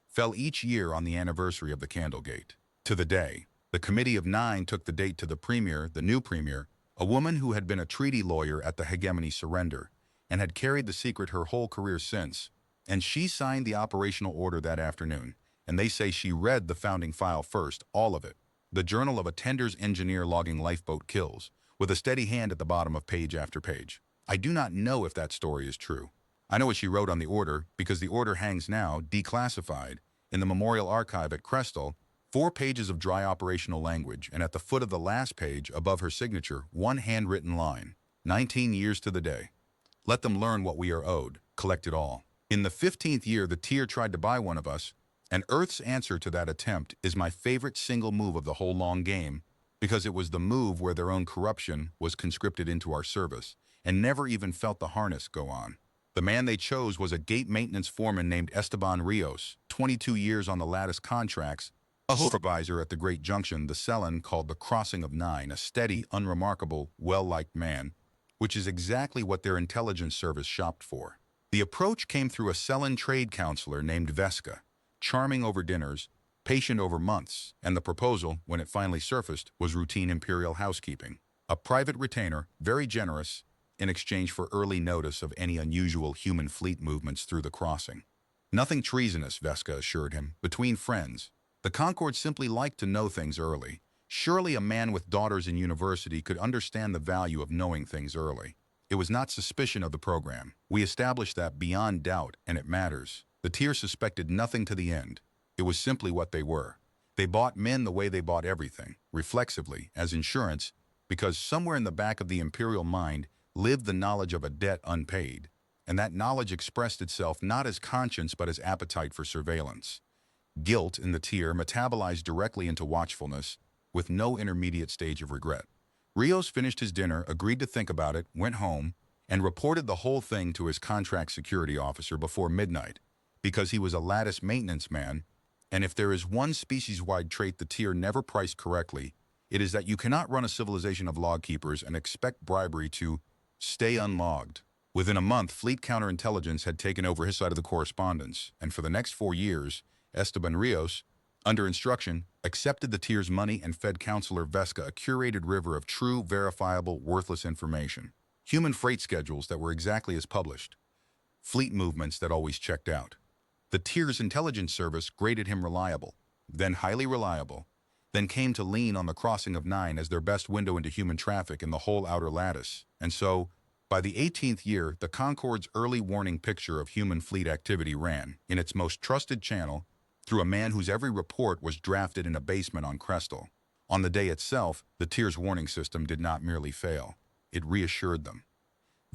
fell each year on the anniversary of the Candlegate. To the day, the Committee of Nine took the date to the Premier, the new Premier, a woman who had been a treaty lawyer at the hegemony surrender and had carried the secret her whole career since, and she signed the operational order that afternoon, and they say she read the founding file first, all of it, the journal of a tender's engineer logging lifeboat kills, with a steady hand at the bottom of page after page. I do not know if that story is true. I know what she wrote on the order because the order hangs now, declassified, in the Memorial Archive at Crestal, 4 pages of dry operational language, and at the foot of the last page, above her signature, one handwritten line. 19 years to the day. Let them learn what we are owed. Collect it all. In the 15th year, the tier tried to buy one of us, and Earth's answer to that attempt is my favorite single move of the whole long game, because it was the move where their own corruption was conscripted into our service, and never even felt the harness go on. The man they chose was a gate maintenance foreman named Esteban Rios, 22 years on the lattice contracts, a supervisor at the Great Junction, the Cellen called the Crossing of Nine, a steady, unremarkable, well-liked man, which is exactly what their intelligence service shopped for. The approach came through a Cellen trade counselor named Veska, charming over dinners, patient over months, and the proposal, when it finally surfaced, was routine imperial housekeeping. A private retainer, very generous, in exchange for early notice of any unusual human fleet movements through the crossing. Nothing treasonous, Veska assured him, between friends. The Concorde simply liked to know things early. Surely a man with daughters in university could understand the value of knowing things early. It was not suspicion of the program. We established that beyond doubt, and it matters. The tier suspected nothing to the end. It was simply what they were. They bought men the way they bought everything, reflexively, as insurance, because somewhere in the back of the imperial mind lived the knowledge of a debt unpaid, and that knowledge expressed itself not as conscience but as appetite for surveillance. Guilt in the tier metabolized directly into watchfulness, with no intermediate stage of regret. Rios finished his dinner, agreed to think about it, went home, and reported the whole thing to his contract security officer before midnight, because he was a lattice maintenance man, and if there is one species-wide trait the tier never priced correctly, it is that you cannot run a civilization of log keepers and expect bribery to stay unlogged. Within a month, Fleet Counterintelligence had taken over his side of the correspondence, and for the next 4 years, Esteban Rios, under instruction, accepted the tier's money and fed Counselor Veska a curated river of true, verifiable, worthless information. Human freight schedules that were exactly as published. Fleet movements that always checked out. The tier's intelligence service graded him reliable, then highly reliable, then came to lean on the Crossing of Nine as their best window into human traffic in the whole outer lattice. And so, by the 18th year, the Concorde's early warning picture of human fleet activity ran, in its most trusted channel, through a man whose every report was drafted in a basement on Crestal. On the day itself, the tier's warning system did not merely fail. It reassured them.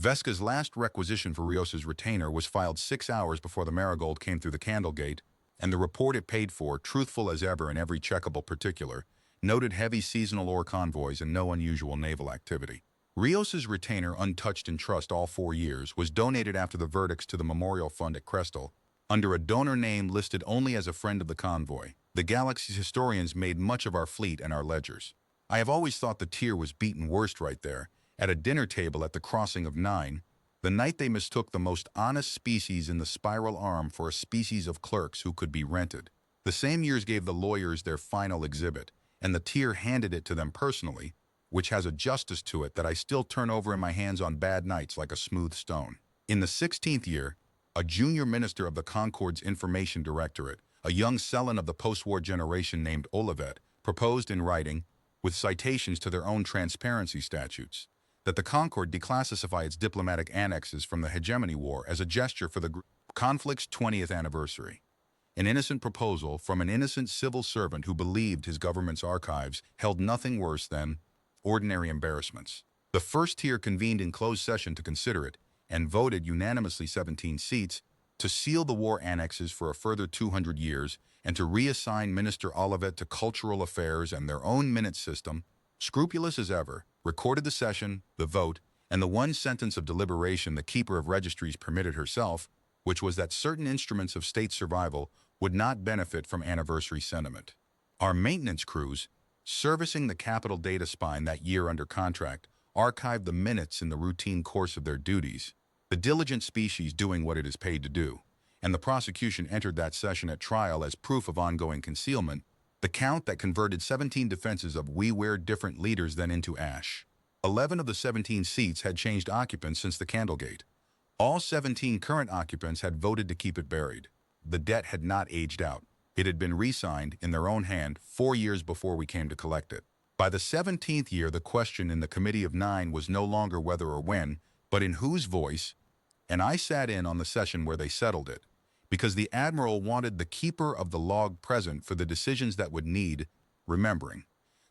Veska's last requisition for Rios's retainer was filed 6 hours before the Marigold came through the Candlegate, and the report it paid for, truthful as ever in every checkable particular, noted heavy seasonal ore convoys and no unusual naval activity. Rios's retainer, untouched in trust all 4 years, was donated after the verdicts to the Memorial Fund at Crestal, under a donor name listed only as a friend of the Convoy. The galaxy's historians made much of our fleet and our ledgers. I have always thought the tier was beaten worst right there, at a dinner table at the Crossing of Nine, the night they mistook the most honest species in the spiral arm for a species of clerks who could be rented. The same years gave the lawyers their final exhibit, and the tier handed it to them personally, which has a justice to it that I still turn over in my hands on bad nights like a smooth stone. In the 16th year, a junior minister of the Concorde's Information Directorate, a young Cellen of the post-war generation named Olivet, proposed in writing, with citations to their own transparency statutes, that the Concorde declassify its diplomatic annexes from the hegemony war as a gesture for the conflict's 20th anniversary. An innocent proposal from an innocent civil servant who believed his government's archives held nothing worse than ordinary embarrassments. The first tier convened in closed session to consider it, and voted unanimously 17 seats to seal the war annexes for a further 200 years and to reassign Minister Olivet to cultural affairs and their own minute system, scrupulous as ever, recorded the session, the vote, and the one sentence of deliberation the keeper of registries permitted herself, which was that certain instruments of state survival would not benefit from anniversary sentiment. Our maintenance crews, servicing the capital data spine that year under contract, archived the minutes in the routine course of their duties, the diligent species doing what it is paid to do, and the prosecution entered that session at trial as proof of ongoing concealment, the count that converted 17 defenses of "we wear different leaders" then into ash. 11 of the 17 seats had changed occupants since the Candlegate. All 17 current occupants had voted to keep it buried. The debt had not aged out. It had been re-signed in their own hand 4 years before we came to collect it. By the 17th year, the question in the Committee of 9 was no longer whether or when, but in whose voice, and I sat in on the session where they settled it, because the Admiral wanted the keeper of the log present for the decisions that would need remembering.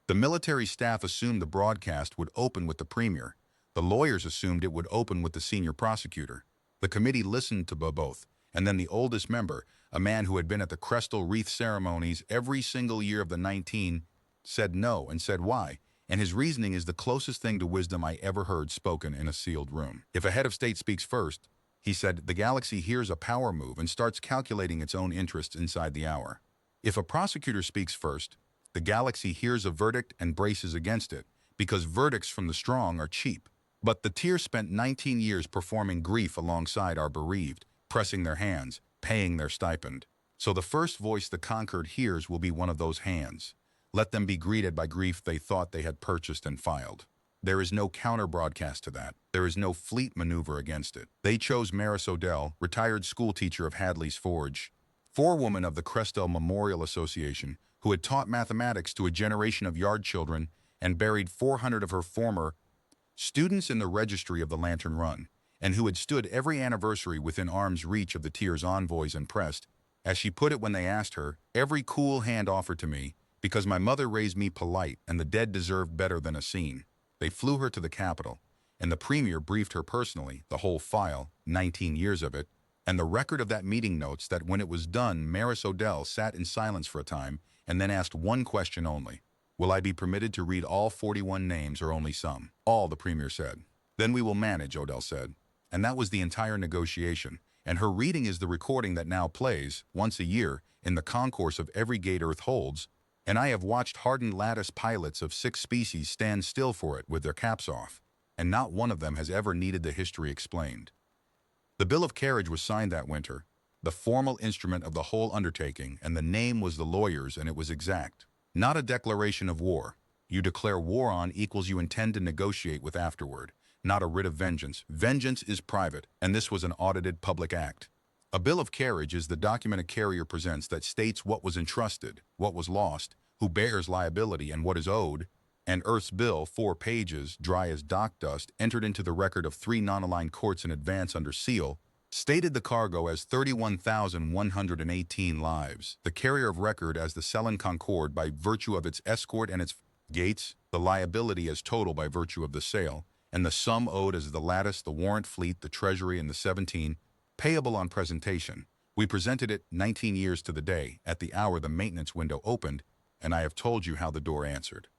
The military staff assumed the broadcast would open with the Premier. The lawyers assumed it would open with the senior prosecutor. The committee listened to both, and then the oldest member, a man who had been at the Crystal Wreath ceremonies every single year of the 19, said no and said why, and his reasoning is the closest thing to wisdom I ever heard spoken in a sealed room. If a head of state speaks first, he said, the galaxy hears a power move and starts calculating its own interests inside the hour. If a prosecutor speaks first, the galaxy hears a verdict and braces against it, because verdicts from the strong are cheap. But the tier spent 19 years performing grief alongside our bereaved, pressing their hands, paying their stipend. So the first voice the conquered hears will be one of those hands. Let them be greeted by grief they thought they had purchased and filed. There is no counter-broadcast to that. There is no fleet maneuver against it. They chose Maris Odell, retired schoolteacher of Hadley's Forge, forewoman of the Crestel Memorial Association, who had taught mathematics to a generation of yard children and buried 400 of her former students in the registry of the Lantern Run, and who had stood every anniversary within arm's reach of the tier's envoys and pressed, as she put it when they asked her, every cool hand offered to me, because my mother raised me polite and the dead deserved better than a scene. They flew her to the Capitol, and the Premier briefed her personally, the whole file, 19 years of it, and the record of that meeting notes that when it was done, Maris Odell sat in silence for a time and then asked one question only. Will I be permitted to read all 41 names or only some? All, the Premier said. Then we will manage, Odell said. And that was the entire negotiation, and her reading is the recording that now plays, once a year, in the concourse of every gate Earth holds, and I have watched hardened lattice pilots of 6 species stand still for it with their caps off, and not one of them has ever needed the history explained. The bill of carriage was signed that winter, the formal instrument of the whole undertaking, and the name was the lawyer's, and it was exact. Not a declaration of war. You declare war on equals you intend to negotiate with afterward. Not a writ of vengeance. Vengeance is private, and this was an audited public act. A bill of carriage is the document a carrier presents that states what was entrusted, what was lost, who bears liability, and what is owed, and Earth's bill, 4 pages, dry as dock dust, entered into the record of 3 non-aligned courts in advance under seal, stated the cargo as 31,118 lives, the carrier of record as the Selen Concorde by virtue of its escort and its gates, the liability as total by virtue of the sale, and the sum owed as the lattice, the warrant fleet, the treasury, and the 17, payable on presentation. We presented it 19 years to the day, at the hour the maintenance window opened, and I have told you how the door answered.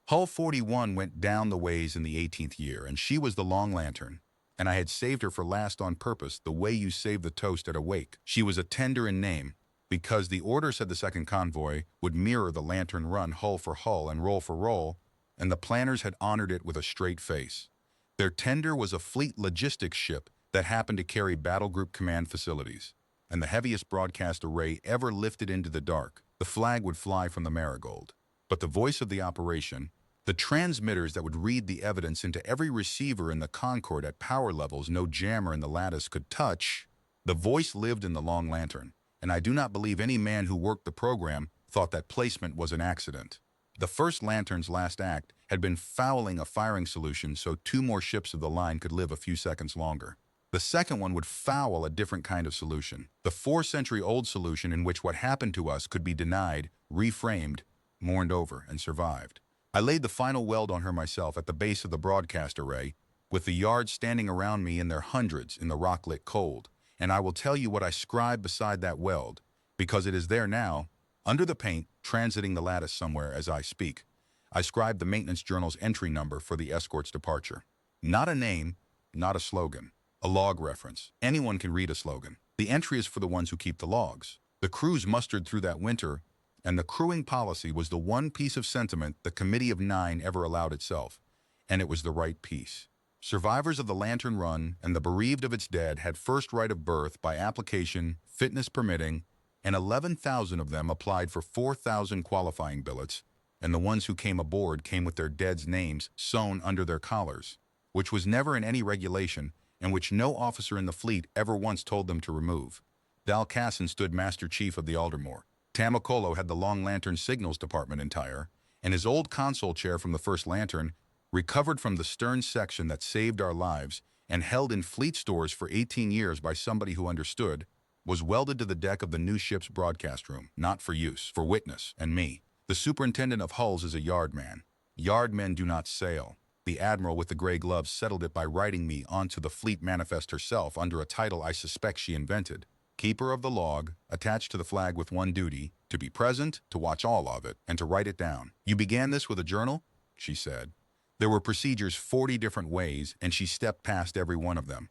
Hull 41 went down the ways in the 18th year, and she was the long lantern, and I had saved her for last on purpose, the way you save the toast at a wake. She was a tender in name, because the order said the second convoy would mirror the Lantern Run hull for hull and roll for roll, and the planners had honored it with a straight face. Their tender was a fleet logistics ship that happened to carry battle group command facilities, and the heaviest broadcast array ever lifted into the dark. The flag would fly from the Marigold. But the voice of the operation, the transmitters that would read the evidence into every receiver in the Concorde at power levels no jammer in the lattice could touch, the voice lived in the Long Lantern, and I do not believe any man who worked the program thought that placement was an accident. The first Lantern's last act had been fouling a firing solution so 2 more ships of the line could live a few seconds longer. The second one would foul a different kind of solution, the 4-century-old solution in which what happened to us could be denied, reframed, mourned over, and survived. I laid the final weld on her myself at the base of the broadcast array, with the yards standing around me in their hundreds in the rock-lit cold, and I will tell you what I scribed beside that weld, because it is there now, under the paint, transiting the lattice somewhere as I speak. I scribed the maintenance journal's entry number for the escort's departure. Not a name, not a slogan, a log reference. Anyone can read a slogan. The entry is for the ones who keep the logs. The crews mustered through that winter, and the crewing policy was the one piece of sentiment the Committee of Nine ever allowed itself, and it was the right piece. Survivors of the Lantern Run and the bereaved of its dead had first right of birth by application, fitness permitting, and 11,000 of them applied for 4,000 qualifying billets, and the ones who came aboard came with their dead's names sewn under their collars, which was never in any regulation and which no officer in the fleet ever once told them to remove. Dal Casson stood Master Chief of the Aldermore. Tamacolo had the Long Lantern Signals Department entire, and his old console chair from the first Lantern, recovered from the stern section that saved our lives and held in fleet stores for 18 years by somebody who understood, was welded to the deck of the new ship's broadcast room, not for use, for witness and me. The superintendent of hulls is a yardman. Yardmen do not sail. The admiral with the gray gloves settled it by writing me onto the fleet manifest herself under a title I suspect she invented. Keeper of the log, attached to the flag with one duty, to be present, to watch all of it, and to write it down. You began this with a journal? She said. There were procedures 40 different ways, and she stepped past every one of them.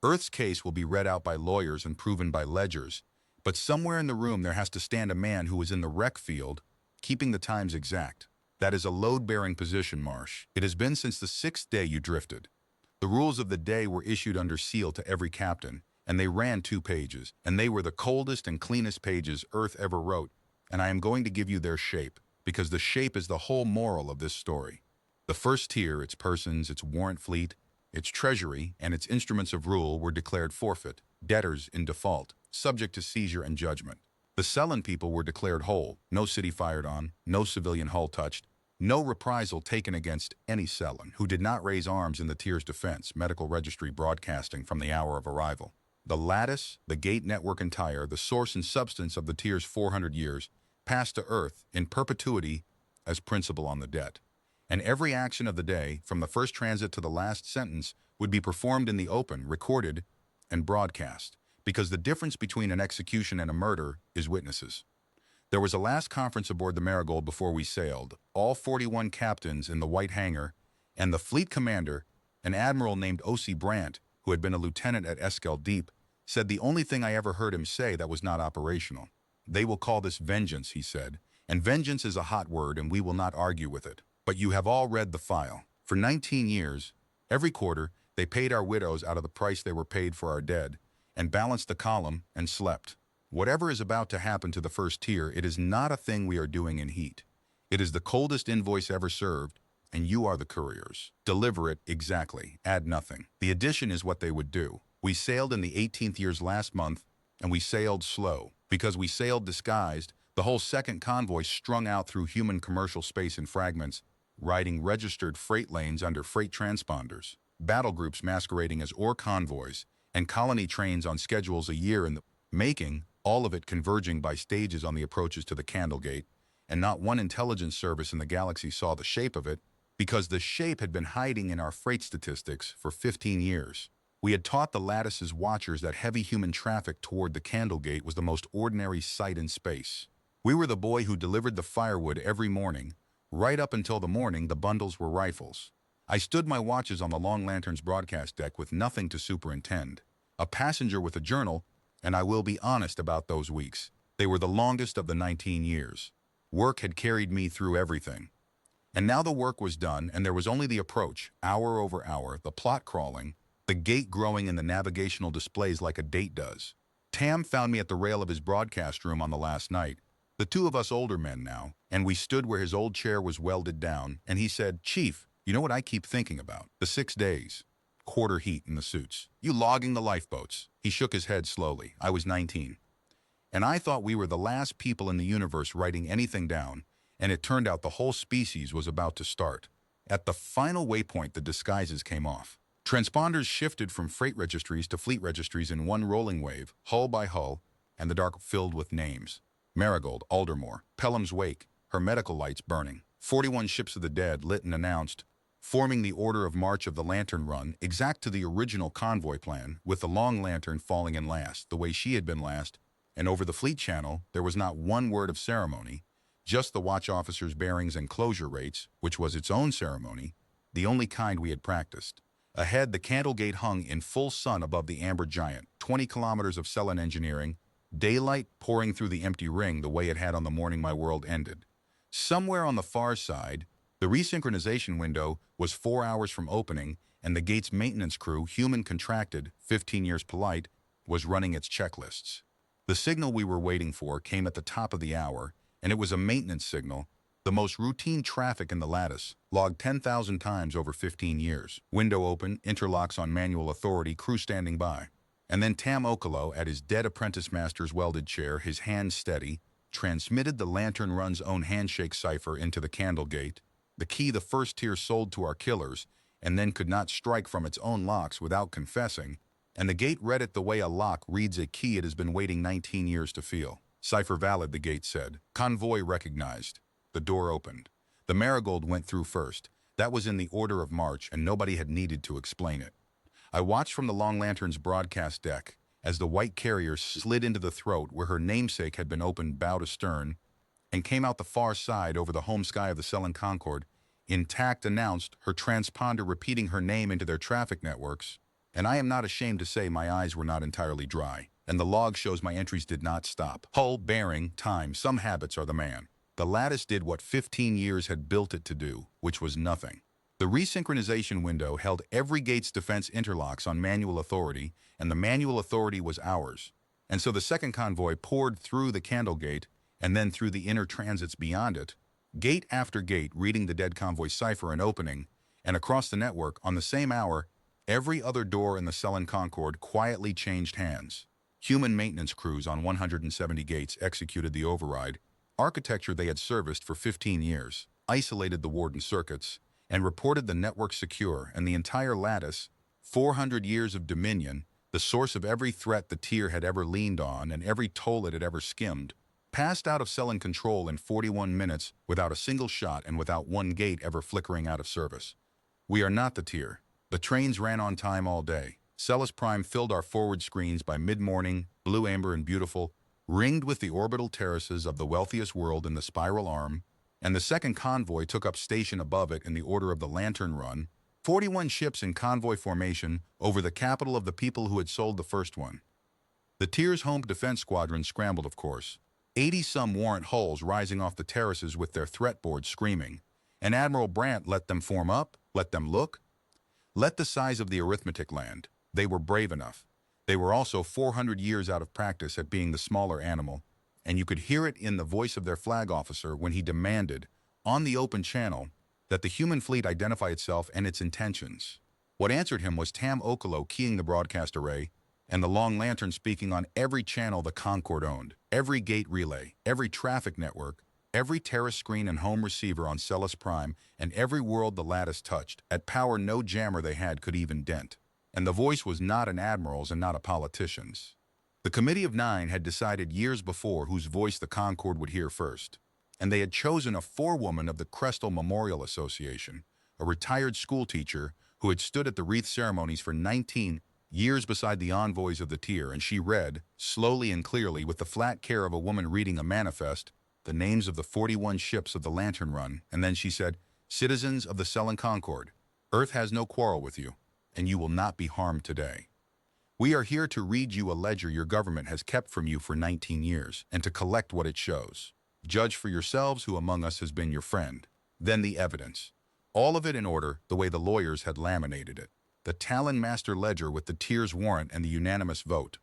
Earth's case will be read out by lawyers and proven by ledgers, but somewhere in the room there has to stand a man who is in the rec field, keeping the times exact. That is a load-bearing position, Marsh. It has been since the 6th day you drifted. The rules of the day were issued under seal to every captain, and they ran 2 pages, and they were the coldest and cleanest pages Earth ever wrote, and I am going to give you their shape, because the shape is the whole moral of this story. The first tier, its persons, its warrant fleet, its treasury, and its instruments of rule were declared forfeit, debtors in default, subject to seizure and judgment. The Cellin people were declared whole, no city fired on, no civilian hull touched, no reprisal taken against any Cellin who did not raise arms in the tier's defense, medical registry broadcasting from the hour of arrival. The lattice, the gate network entire, the source and substance of the tier's 400 years, passed to Earth in perpetuity as principal on the debt. And every action of the day, from the first transit to the last sentence, would be performed in the open, recorded, and broadcast, because the difference between an execution and a murder is witnesses. There was a last conference aboard the Marigold before we sailed, all 41 captains in the White Hangar, and the fleet commander, an admiral named O.C. Brandt, who had been a lieutenant at Eskel Deep, said the only thing I ever heard him say that was not operational. They will call this vengeance, he said, and vengeance is a hot word and we will not argue with it. But you have all read the file. For 19 years, every quarter, they paid our widows out of the price they were paid for our dead, and balanced the column and slept. Whatever is about to happen to the first tier, it is not a thing we are doing in heat. It is the coldest invoice ever served, and you are the couriers. Deliver it exactly, add nothing. The addition is what they would do. We sailed in the 18th years last month, and we sailed slow. Because we sailed disguised, the whole second convoy strung out through human commercial space in fragments, riding registered freight lanes under freight transponders, battle groups masquerading as ore convoys, and colony trains on schedules a year in the making, all of it converging by stages on the approaches to the Candlegate, and not one intelligence service in the galaxy saw the shape of it, because the shape had been hiding in our freight statistics for 15 years. We had taught the Lattice's watchers that heavy human traffic toward the Candlegate was the most ordinary sight in space. We were the boy who delivered the firewood every morning. Right up until the morning, the bundles were rifles. I stood my watches on the Long Lantern's broadcast deck with nothing to superintend. A passenger with a journal, and I will be honest about those weeks. They were the longest of the 19 years. Work had carried me through everything. And now the work was done, and there was only the approach, hour over hour, the plot crawling, the gate growing in the navigational displays like a date does. Tam found me at the rail of his broadcast room on the last night, the 2 of us older men now, and we stood where his old chair was welded down, and he said, "Chief, you know what I keep thinking about? The 6 days. Quarter heat in the suits. You logging the lifeboats." He shook his head slowly. I was 19. And I thought we were the last people in the universe writing anything down, and it turned out the whole species was about to start. At the final waypoint, the disguises came off. Transponders shifted from freight registries to fleet registries in one rolling wave, hull by hull, and the dark filled with names. Marigold, Aldermore, Pelham's Wake, her medical lights burning. 41 ships of the dead lit and announced, forming the order of march of the Lantern Run, exact to the original convoy plan, with the Long Lantern falling in last, the way she had been last, and over the fleet channel, there was not one word of ceremony, just the watch officer's bearings and closure rates, which was its own ceremony, the only kind we had practiced. Ahead, the candle gate hung in full sun above the amber giant, 20 kilometers of Cellen engineering, daylight pouring through the empty ring the way it had on the morning my world ended. Somewhere on the far side, the resynchronization window was 4 hours from opening, and the gate's maintenance crew, human contracted, 15 years polite, was running its checklists. The signal we were waiting for came at the top of the hour, and it was a maintenance signal, the most routine traffic in the lattice, logged 10,000 times over 15 years. Window open, interlocks on manual authority, crew standing by. And then Tam Okolo, at his dead apprentice master's welded chair, his hands steady, transmitted the Lantern Run's own handshake cipher into the candle gate, the key the first tier sold to our killers, and then could not strike from its own locks without confessing, and the gate read it the way a lock reads a key it has been waiting 19 years to feel. Cipher valid, the gate said. Convoy recognized. The door opened. The Marigold went through first. That was in the order of march, and nobody had needed to explain it. I watched from the Long Lantern's broadcast deck as the white carrier slid into the throat where her namesake had been opened bow to stern and came out the far side over the home sky of the Cellen Concorde, intact, announced, her transponder repeating her name into their traffic networks. And I am not ashamed to say my eyes were not entirely dry, and the log shows my entries did not stop. Hull, bearing, time, some habits are the man. The lattice did what 15 years had built it to do, which was nothing. The resynchronization window held every gate's defense interlocks on manual authority, and the manual authority was ours. And so the second convoy poured through the candle gate, and then through the inner transits beyond it, gate after gate reading the dead convoy cipher and opening, and across the network, on the same hour, every other door in the Cellen Concorde quietly changed hands. Human maintenance crews on 170 gates executed the override, architecture they had serviced for 15 years, isolated the warden circuits, and reported the network secure, and the entire lattice, 400 years of dominion, the source of every threat the tier had ever leaned on and every toll it had ever skimmed, passed out of Cellen control in 41 minutes without a single shot and without one gate ever flickering out of service. We are not the tier. The trains ran on time all day. Celis Prime filled our forward screens by mid-morning, blue, amber, and beautiful, ringed with the orbital terraces of the wealthiest world in the spiral arm, and the second convoy took up station above it in the order of the Lantern Run, 41 ships in convoy formation over the capital of the people who had sold the first one. The tier's home defense squadron scrambled, of course, 80-some warrant hulls rising off the terraces with their threat boards screaming, and Admiral Brandt let them form up, let them look, let the size of the arithmetic land. They were brave enough. They were also 400 years out of practice at being the smaller animal, and you could hear it in the voice of their flag officer when he demanded, on the open channel, that the human fleet identify itself and its intentions. What answered him was Tam Okolo keying the broadcast array, and the Long Lantern speaking on every channel the Concorde owned, every gate relay, every traffic network, every terrace screen and home receiver on Celis Prime, and every world the lattice touched, at power no jammer they had could even dent. And the voice was not an admiral's and not a politician's. The Committee of Nine had decided years before whose voice the Concorde would hear first, and they had chosen a forewoman of the Crestal Memorial Association, a retired schoolteacher who had stood at the wreath ceremonies for 19 years beside the envoys of the tier, and she read, slowly and clearly, with the flat care of a woman reading a manifest, the names of the 41 ships of the Lantern Run, and then she said, "Citizens of the Cellen Concorde, Earth has no quarrel with you, and you will not be harmed today. We are here to read you a ledger your government has kept from you for 19 years, and to collect what it shows. Judge for yourselves who among us has been your friend." Then the evidence. All of it in order, the way the lawyers had laminated it. The Talon Master Ledger with the tier's warrant and the unanimous vote.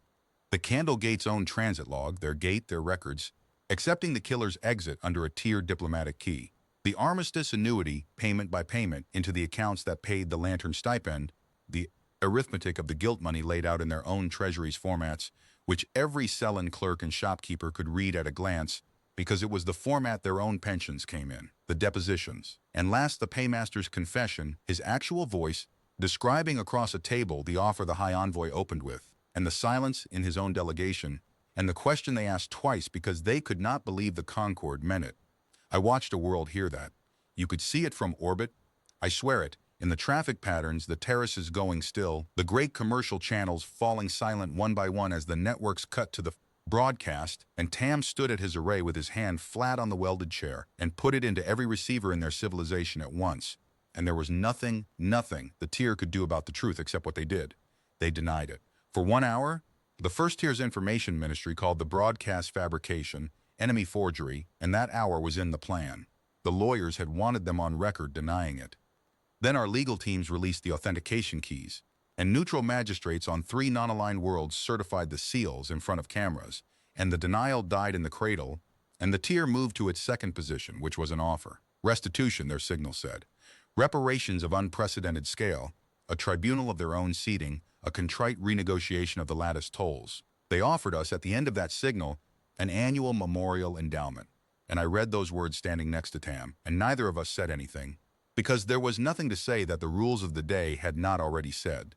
The Candle Gate's own transit log, their gate, their records, accepting the killer's exit under a tier diplomatic key. The armistice annuity, payment by payment, into the accounts that paid the Lantern stipend, the arithmetic of the guilt money laid out in their own treasury's formats, which every Cellen clerk and shopkeeper could read at a glance, because it was the format their own pensions came in, the depositions. And last, the paymaster's confession, his actual voice, describing across a table the offer the High Envoy opened with, and the silence in his own delegation, and the question they asked twice because they could not believe the Concorde meant it. I watched a world hear that. You could see it from orbit. I swear it. In the traffic patterns, the terraces going still, the great commercial channels falling silent one by one as the networks cut to the broadcast, and Tam stood at his array with his hand flat on the welded chair and put it into every receiver in their civilization at once. and there was nothing the tier could do about the truth except what they did. They denied it. For 1 hour, the first tier's information ministry called the broadcast fabrication, enemy forgery, and that hour was in the plan. The lawyers had wanted them on record denying it. Then our legal teams released the authentication keys, and neutral magistrates on 3 non-aligned worlds certified the seals in front of cameras, and the denial died in the cradle, and the tier moved to its second position, which was an offer. Restitution, their signal said. Reparations of unprecedented scale, a tribunal of their own seating, a contrite renegotiation of the lattice tolls. They offered us, at the end of that signal, an annual memorial endowment. And I read those words standing next to Tam, and neither of us said anything, because there was nothing to say that the rules of the day had not already said.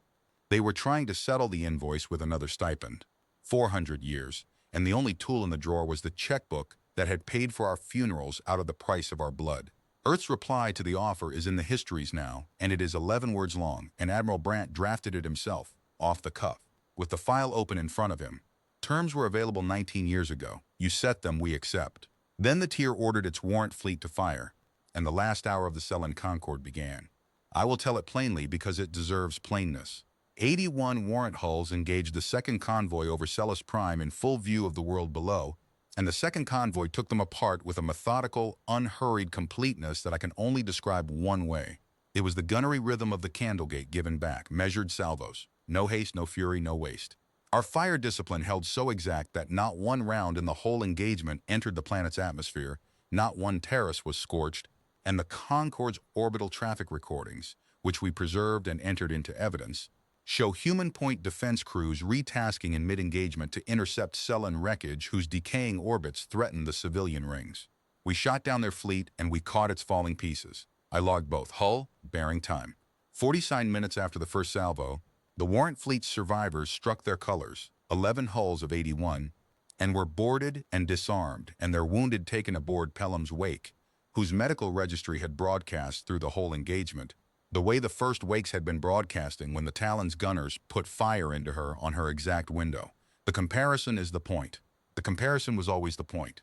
They were trying to settle the invoice with another stipend. 400 years, and the only tool in the drawer was the checkbook that had paid for our funerals out of the price of our blood. Earth's reply to the offer is in the histories now, and it is 11 words long, and Admiral Brandt drafted it himself, off the cuff, with the file open in front of him. Terms were available 19 years ago. You set them, we accept. Then the tier ordered its warrant fleet to fire, and the last hour of the Cellen Concord began. I will tell it plainly because it deserves plainness. 81 warrant hulls engaged the second convoy over Celis Prime in full view of the world below, and the second convoy took them apart with a methodical, unhurried completeness that I can only describe one way. It was the gunnery rhythm of the Candlegate given back, measured salvos. No haste, no fury, no waste. Our fire discipline held so exact that not one round in the whole engagement entered the planet's atmosphere, not one terrace was scorched, and the Concorde's orbital traffic recordings, which we preserved and entered into evidence, show human point defense crews retasking in mid-engagement to intercept Cellen wreckage whose decaying orbits threatened the civilian rings. We shot down their fleet and we caught its falling pieces. I logged both. Hull, bearing time. 49 minutes after the first salvo, the warrant fleet's survivors struck their colors, 11 hulls of 81, and were boarded and disarmed, and their wounded taken aboard Pelham's Wake, whose medical registry had broadcast through the whole engagement, the way the first wakes had been broadcasting when the Talon's gunners put fire into her on her exact window. The comparison is the point. The comparison was always the point.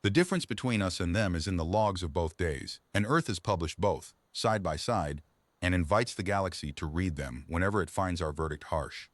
The difference between us and them is in the logs of both days, and Earth has published both, side by side, and invites the galaxy to read them whenever it finds our verdict harsh.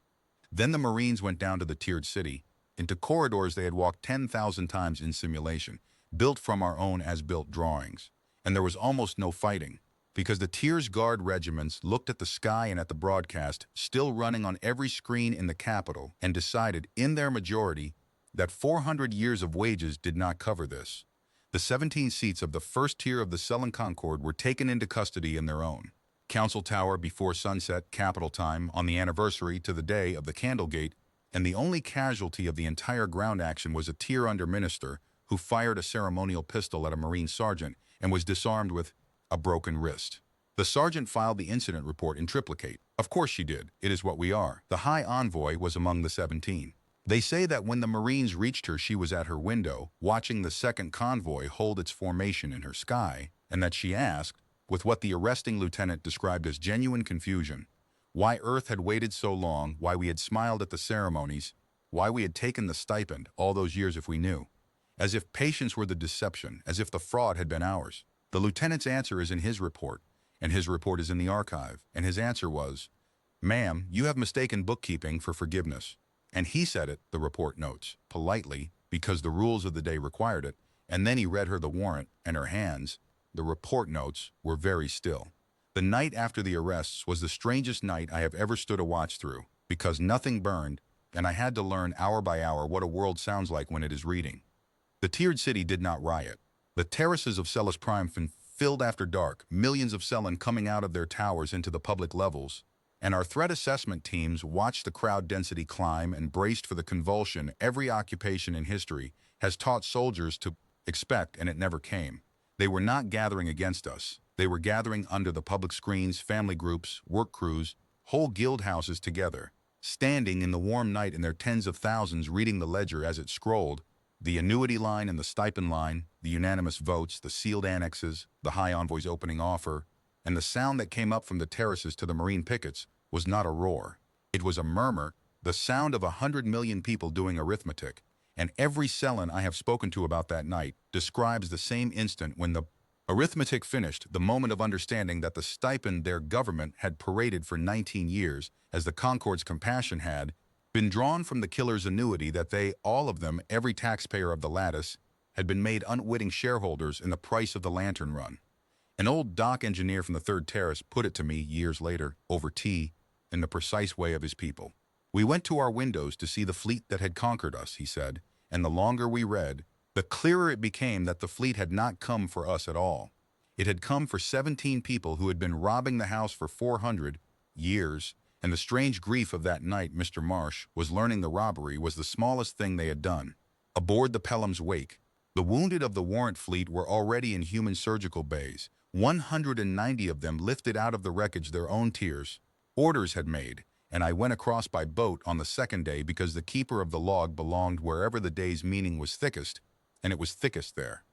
Then the Marines went down to the tiered city, into corridors they had walked 10,000 times in simulation, built from our own as-built drawings. And there was almost no fighting, because the tier's guard regiments looked at the sky and at the broadcast, still running on every screen in the capital, and decided, in their majority, that 400 years of wages did not cover this. The 17 seats of the first tier of the Cellen Concord were taken into custody in their own. Council Tower before sunset, capital time, on the anniversary to the day of the Candlegate, and the only casualty of the entire ground action was a tier under minister who fired a ceremonial pistol at a Marine sergeant and was disarmed with a broken wrist. The sergeant filed the incident report in triplicate. Of course she did. It is what we are. The High Envoy was among the 17. They say that when the Marines reached her, she was at her window, watching the second convoy hold its formation in her sky, and that she asked, with what the arresting lieutenant described as genuine confusion, why Earth had waited so long, why we had smiled at the ceremonies, why we had taken the stipend all those years if we knew, as if patience were the deception, as if the fraud had been ours. The lieutenant's answer is in his report, and his report is in the archive, and his answer was, "Ma'am, you have mistaken bookkeeping for forgiveness." And he said it, the report notes, politely, because the rules of the day required it, and then he read her the warrant, and her hands, the report notes, were very still. The night after the arrests was the strangest night I have ever stood a watch through, because nothing burned, and I had to learn hour by hour what a world sounds like when it is reading. The tiered city did not riot. The terraces of Celis Prime filled after dark, millions of Cellen coming out of their towers into the public levels, and our threat assessment teams watched the crowd density climb and braced for the convulsion every occupation in history has taught soldiers to expect, and it never came. They were not gathering against us. They were gathering under the public screens, family groups, work crews, whole guild houses together, standing in the warm night in their tens of thousands reading the ledger as it scrolled, the annuity line and the stipend line, the unanimous votes, the sealed annexes, the High Envoy's opening offer, and the sound that came up from the terraces to the Marine pickets was not a roar. It was a murmur, the sound of 100 million people doing arithmetic, and every Cellen I have spoken to about that night describes the same instant when the Arithmetic finished the moment of understanding that the stipend their government had paraded for 19 years, as the Concorde's compassion had, been drawn from the killer's annuity that they, all of them, every taxpayer of the lattice, had been made unwitting shareholders in the price of the lantern run. An old dock engineer from the third terrace put it to me years later, over tea, in the precise way of his people. We went to our windows to see the fleet that had conquered us, he said, and the longer we read, the clearer it became that the fleet had not come for us at all. It had come for 17 people who had been robbing the house for 400 years, and the strange grief of that night, Mr. Marsh was learning the robbery was the smallest thing they had done. Aboard the Pelham's wake, the wounded of the warrant fleet were already in human surgical bays, 190 of them lifted out of the wreckage their own tears. Orders had made, and I went across by boat on the second day because the keeper of the log belonged wherever the day's meaning was thickest, and it was thickest there.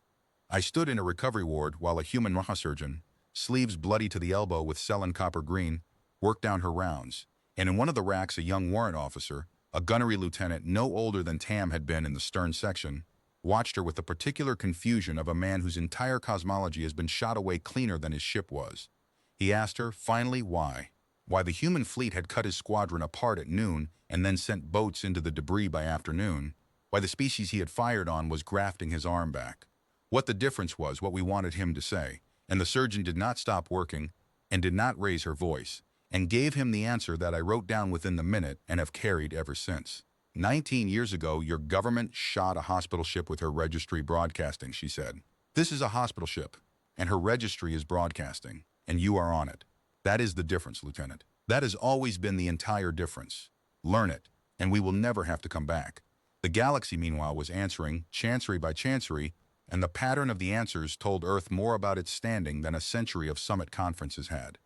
I stood in a recovery ward while a human surgeon, sleeves bloody to the elbow with Selin copper green, worked down her rounds, and in one of the racks a young warrant officer, a gunnery lieutenant no older than Tam had been in the stern section, watched her with the particular confusion of a man whose entire cosmology has been shot away cleaner than his ship was. He asked her, finally, why. Why the human fleet had cut his squadron apart at noon and then sent boats into the debris by afternoon. Why the species he had fired on was grafting his arm back. What the difference was, what we wanted him to say. And the surgeon did not stop working and did not raise her voice, and gave him the answer that I wrote down within the minute and have carried ever since. 19 years ago, your government shot a hospital ship with her registry broadcasting, she said. This is a hospital ship, and her registry is broadcasting, and you are on it. That is the difference, Lieutenant. That has always been the entire difference. Learn it, and we will never have to come back. The galaxy, meanwhile, was answering, chancery by chancery, and the pattern of the answers told Earth more about its standing than a century of summit conferences had.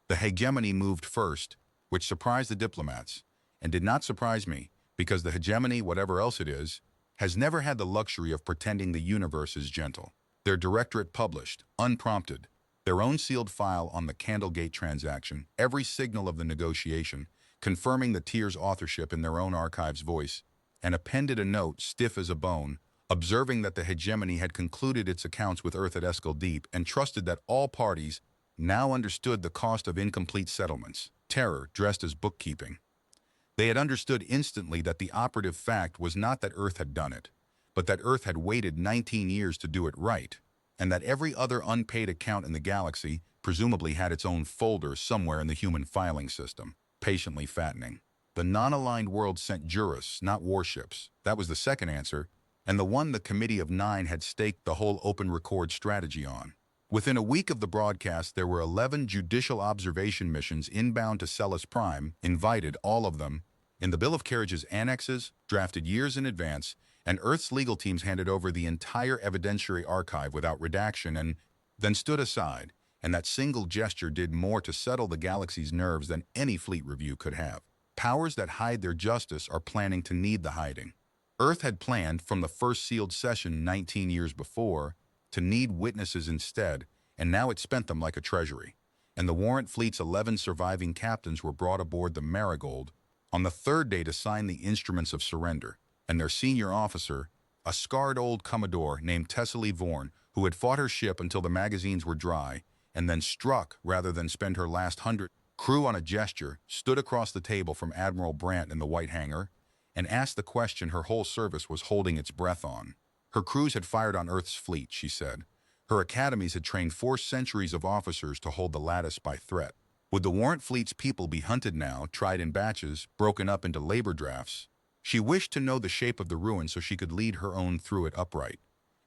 The hegemony moved first, which surprised the diplomats, and did not surprise me, because the hegemony, whatever else it is, has never had the luxury of pretending the universe is gentle. Their directorate published, unprompted, their own sealed file on the Candlegate transaction, every signal of the negotiation, confirming the tier's authorship in their own archive's voice, and appended a note stiff as a bone, observing that the hegemony had concluded its accounts with Earth at Eskel Deep and trusted that all parties now understood the cost of incomplete settlements, terror dressed as bookkeeping. They had understood instantly that the operative fact was not that Earth had done it, but that Earth had waited 19 years to do it right, and that every other unpaid account in the galaxy presumably had its own folder somewhere in the human filing system, patiently fattening. The non-aligned world sent jurists, not warships. That was the second answer, and the one the Committee of Nine had staked the whole open record strategy on. Within a week of the broadcast, there were 11 judicial observation missions inbound to Celis Prime, invited, all of them, in the Bill of Carriage's annexes, drafted years in advance, and Earth's legal teams handed over the entire evidentiary archive without redaction and then stood aside, and that single gesture did more to settle the galaxy's nerves than any fleet review could have. Powers that hide their justice are planning to need the hiding. Earth had planned, from the first sealed session 19 years before, to need witnesses instead, and now it spent them like a treasury. And the warrant fleet's 11 surviving captains were brought aboard the Marigold on the third day to sign the instruments of surrender, and their senior officer, a scarred old Commodore named Tessely Vorn, who had fought her ship until the magazines were dry, and then struck rather than spend her last 100 crew on a gesture, stood across the table from Admiral Brandt in the White Hangar, and asked the question her whole service was holding its breath on. Her crews had fired on Earth's fleet, she said. Her academies had trained 4 centuries of officers to hold the lattice by threat. Would the warrant fleet's people be hunted now, tried in batches, broken up into labor drafts? She wished to know the shape of the ruin so she could lead her own through it upright.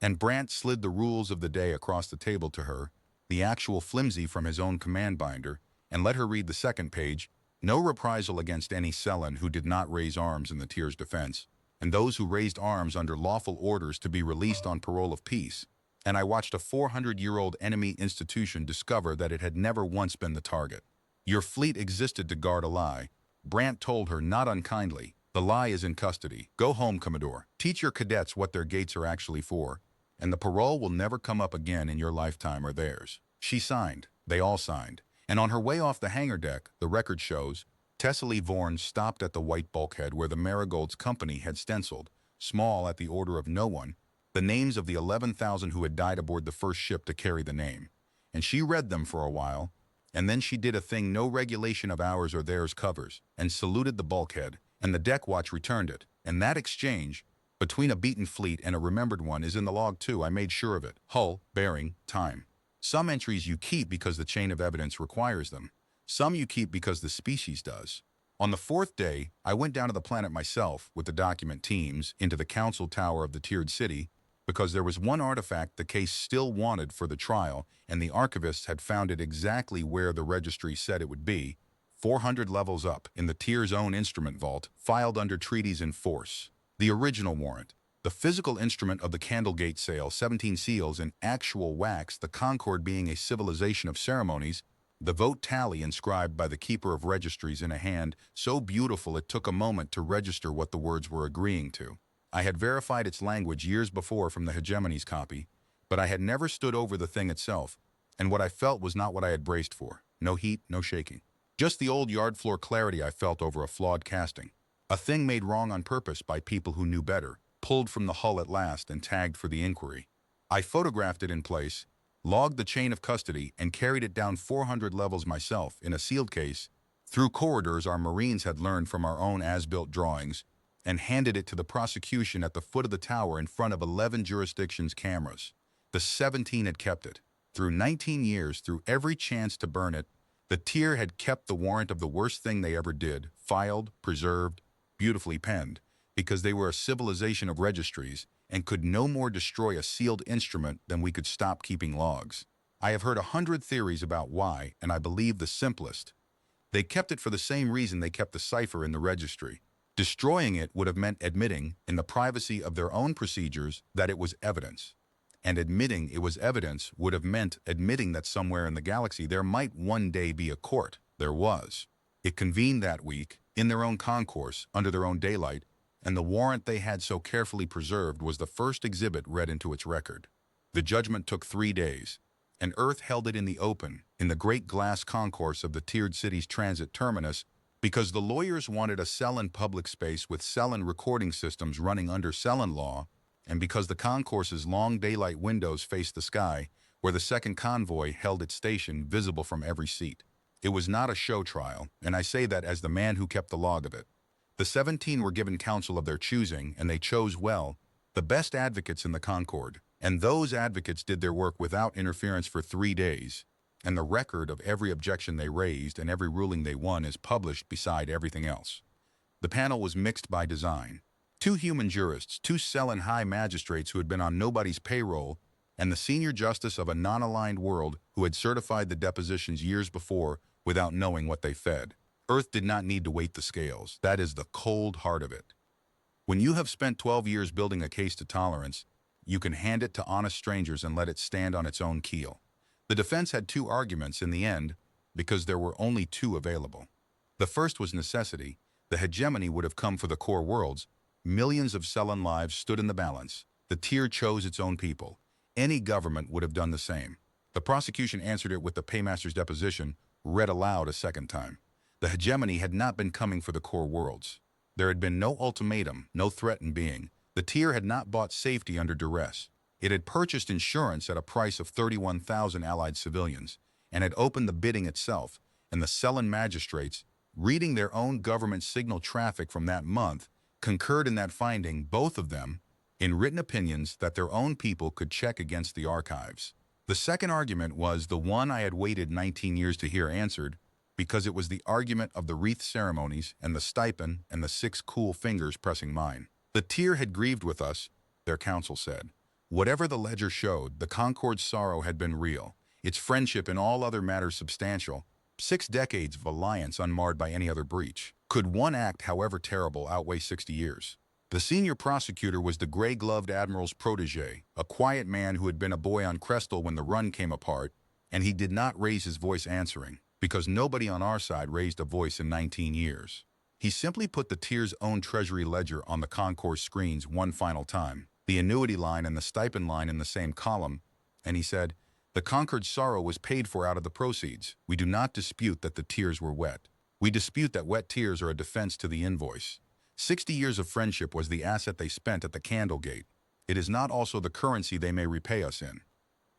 And Brandt slid the rules of the day across the table to her, the actual flimsy from his own command binder, and let her read the second page. No reprisal against any Selin who did not raise arms in the tier's defense, and those who raised arms under lawful orders to be released on parole of peace. And I watched a 400-year-old enemy institution discover that it had never once been the target. Your fleet existed to guard a lie. Brandt told her, not unkindly, the lie is in custody. Go home, Commodore. Teach your cadets what their gates are actually for, and the parole will never come up again in your lifetime or theirs. She signed. They all signed. And on her way off the hangar deck, the record shows, Tessely Vorn stopped at the white bulkhead where the Marigold's company had stenciled, small at the order of no one, the names of the 11,000 who had died aboard the first ship to carry the name. And she read them for a while, and then she did a thing no regulation of ours or theirs covers, and saluted the bulkhead, and the deck watch returned it. And that exchange, between a beaten fleet and a remembered one, is in the log too. I made sure of it. Hull, bearing, time. Some entries you keep because the chain of evidence requires them. Some you keep because the species does. On the fourth day, I went down to the planet myself with the document teams into the council tower of the tiered city because there was one artifact the case still wanted for the trial, and the archivists had found it exactly where the registry said it would be, 400 levels up in the tier's own instrument vault, filed under treaties in force. The original warrant, the physical instrument of the Candlegate sale, 17 seals in actual wax, the Concord being a civilization of ceremonies, the vote tally inscribed by the keeper of registries in a hand so beautiful it took a moment to register what the words were agreeing to. I had verified its language years before from the hegemony's copy, but I had never stood over the thing itself, and what I felt was not what I had braced for. No heat, no shaking. Just the old yard floor clarity I felt over a flawed casting. A thing made wrong on purpose by people who knew better, pulled from the hull at last and tagged for the inquiry. I photographed it in place, logged the chain of custody, and carried it down 400 levels myself in a sealed case, through corridors our Marines had learned from our own as-built drawings, and handed it to the prosecution at the foot of the tower in front of 11 jurisdictions' cameras. The 17 had kept it. Through 19 years, through every chance to burn it, the tier had kept the warrant of the worst thing they ever did, filed, preserved, beautifully penned, because they were a civilization of registries and could no more destroy a sealed instrument than we could stop keeping logs. I have heard 100 theories about why, and I believe the simplest. They kept it for the same reason they kept the cipher in the registry. Destroying it would have meant admitting, in the privacy of their own procedures, that it was evidence. And admitting it was evidence would have meant admitting that somewhere in the galaxy there might one day be a court. There was. It convened that week, in their own concourse, under their own daylight, and the warrant they had so carefully preserved was the first exhibit read into its record. The judgment took 3 days, and Earth held it in the open, in the great glass concourse of the tiered city's transit terminus, because the lawyers wanted a cell-in public space with cell-in recording systems running under cell-in law, and because the concourse's long daylight windows faced the sky, where the second convoy held its station visible from every seat. It was not a show trial, and I say that as the man who kept the log of it. The 17 were given counsel of their choosing, and they chose well, the best advocates in the Concord, and those advocates did their work without interference for 3 days, and the record of every objection they raised and every ruling they won is published beside everything else. The panel was mixed by design. 2 human jurists, 2 cell-in high magistrates who had been on nobody's payroll, and the senior justice of a non-aligned world who had certified the depositions years before without knowing what they fed. Earth did not need to weight the scales. That is the cold heart of it. When you have spent 12 years building a case to tolerance, you can hand it to honest strangers and let it stand on its own keel. The defense had 2 arguments in the end because there were only 2 available. The first was necessity. The hegemony would have come for the core worlds. Millions of cell-in lives stood in the balance. The tier chose its own people. Any government would have done the same. The prosecution answered it with the paymaster's deposition, read aloud a second time. The hegemony had not been coming for the core worlds. There had been no ultimatum, no threat in being. The tier had not bought safety under duress. It had purchased insurance at a price of 31,000 allied civilians, and had opened the bidding itself, and the cell-in magistrates, reading their own government signal traffic from that month, concurred in that finding, both of them, in written opinions that their own people could check against the archives. The second argument was the one I had waited 19 years to hear answered, because it was the argument of the wreath ceremonies and the stipend and the 6 cool fingers pressing mine. The tier had grieved with us, their counsel said. Whatever the ledger showed, the Concord's sorrow had been real, its friendship in all other matters substantial, 6 decades of alliance unmarred by any other breach. Could one act, however terrible, outweigh 60 years? The senior prosecutor was the gray-gloved admiral's protege, a quiet man who had been a boy on Crestel when the run came apart, and he did not raise his voice answering, because nobody on our side raised a voice in 19 years. He simply put the tier's own treasury ledger on the concourse screens one final time, the annuity line and the stipend line in the same column, and he said, "The Concord's sorrow was paid for out of the proceeds. We do not dispute that the tears were wet. We dispute that wet tears are a defense to the invoice. 60 years of friendship was the asset they spent at the Candlegate, it is not also the currency they may repay us in.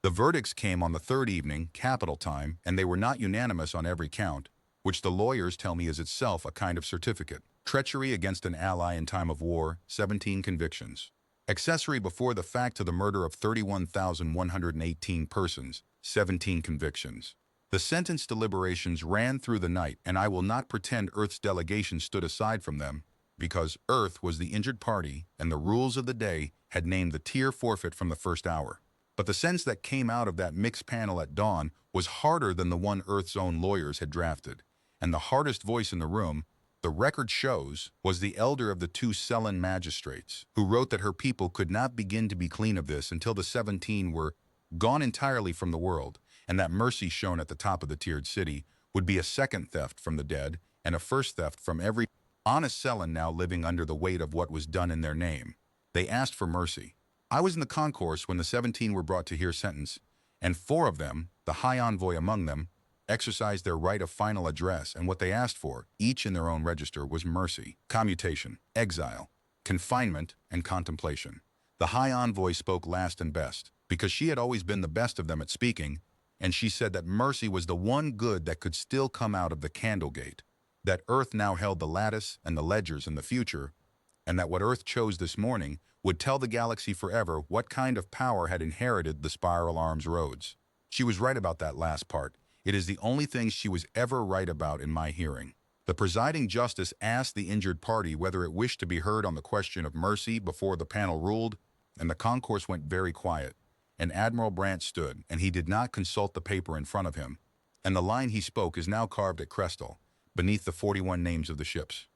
The verdicts came on the third evening, capital time, and they were not unanimous on every count, which the lawyers tell me is itself a kind of certificate. Treachery against an ally in time of war, 17 convictions. Accessory before the fact to the murder of 31,118 persons, 17 convictions. The sentence deliberations ran through the night, and I will not pretend Earth's delegation stood aside from them, because Earth was the injured party, and the rules of the day had named the tier forfeit from the first hour. But the sentence that came out of that mixed panel at dawn was harder than the one Earth's own lawyers had drafted, and the hardest voice in the room, the record shows, was the elder of the two Sullen magistrates, who wrote that her people could not begin to be clean of this until the 17 were gone entirely from the world, and that mercy shown at the top of the tiered city would be a second theft from the dead and a first theft from every honest Sullen now living under the weight of what was done in their name. They asked for mercy. I was in the concourse when the 17 were brought to hear sentence, and 4 of them, the high envoy among them, exercised their right of final address, and what they asked for, each in their own register, was mercy, commutation, exile, confinement, and contemplation. The high envoy spoke last and best, because she had always been the best of them at speaking, and she said that mercy was the one good that could still come out of the Candlegate, that Earth now held the lattice and the ledgers in the future, and that what Earth chose this morning would tell the galaxy forever what kind of power had inherited the Spiral Arms roads. She was right about that last part. It is the only thing she was ever right about in my hearing. The presiding justice asked the injured party whether it wished to be heard on the question of mercy before the panel ruled, and the concourse went very quiet. And Admiral Brandt stood, and he did not consult the paper in front of him, and the line he spoke is now carved at Crestal, beneath the 41 names of the ships.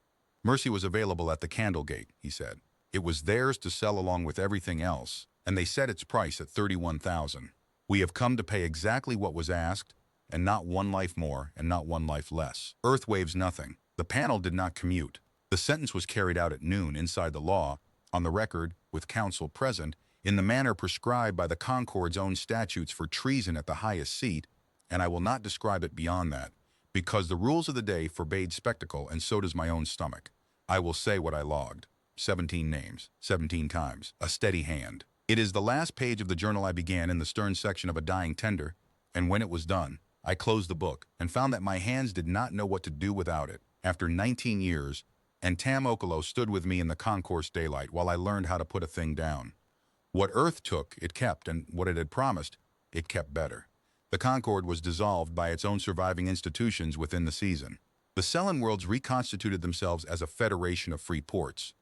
Mercy was available at the Candlegate, he said. It was theirs to sell along with everything else, and they set its price at 31,000. We have come to pay exactly what was asked, and not one life more and not one life less. Earth waives nothing. The panel did not commute. The sentence was carried out at noon inside the law, on the record, with counsel present, in the manner prescribed by the Concord's own statutes for treason at the highest seat, and I will not describe it beyond that, because the rules of the day forbade spectacle, and so does my own stomach. I will say what I logged. 17 names, 17 times, a steady hand. It is the last page of the journal I began in the stern section of a dying tender, and when it was done, I closed the book and found that my hands did not know what to do without it. After 19 years, and Tam Okolo stood with me in the concourse daylight while I learned how to put a thing down. What Earth took, it kept, and what it had promised, it kept better. The Concord was dissolved by its own surviving institutions within the season. The Sullen worlds reconstituted themselves as a federation of free ports,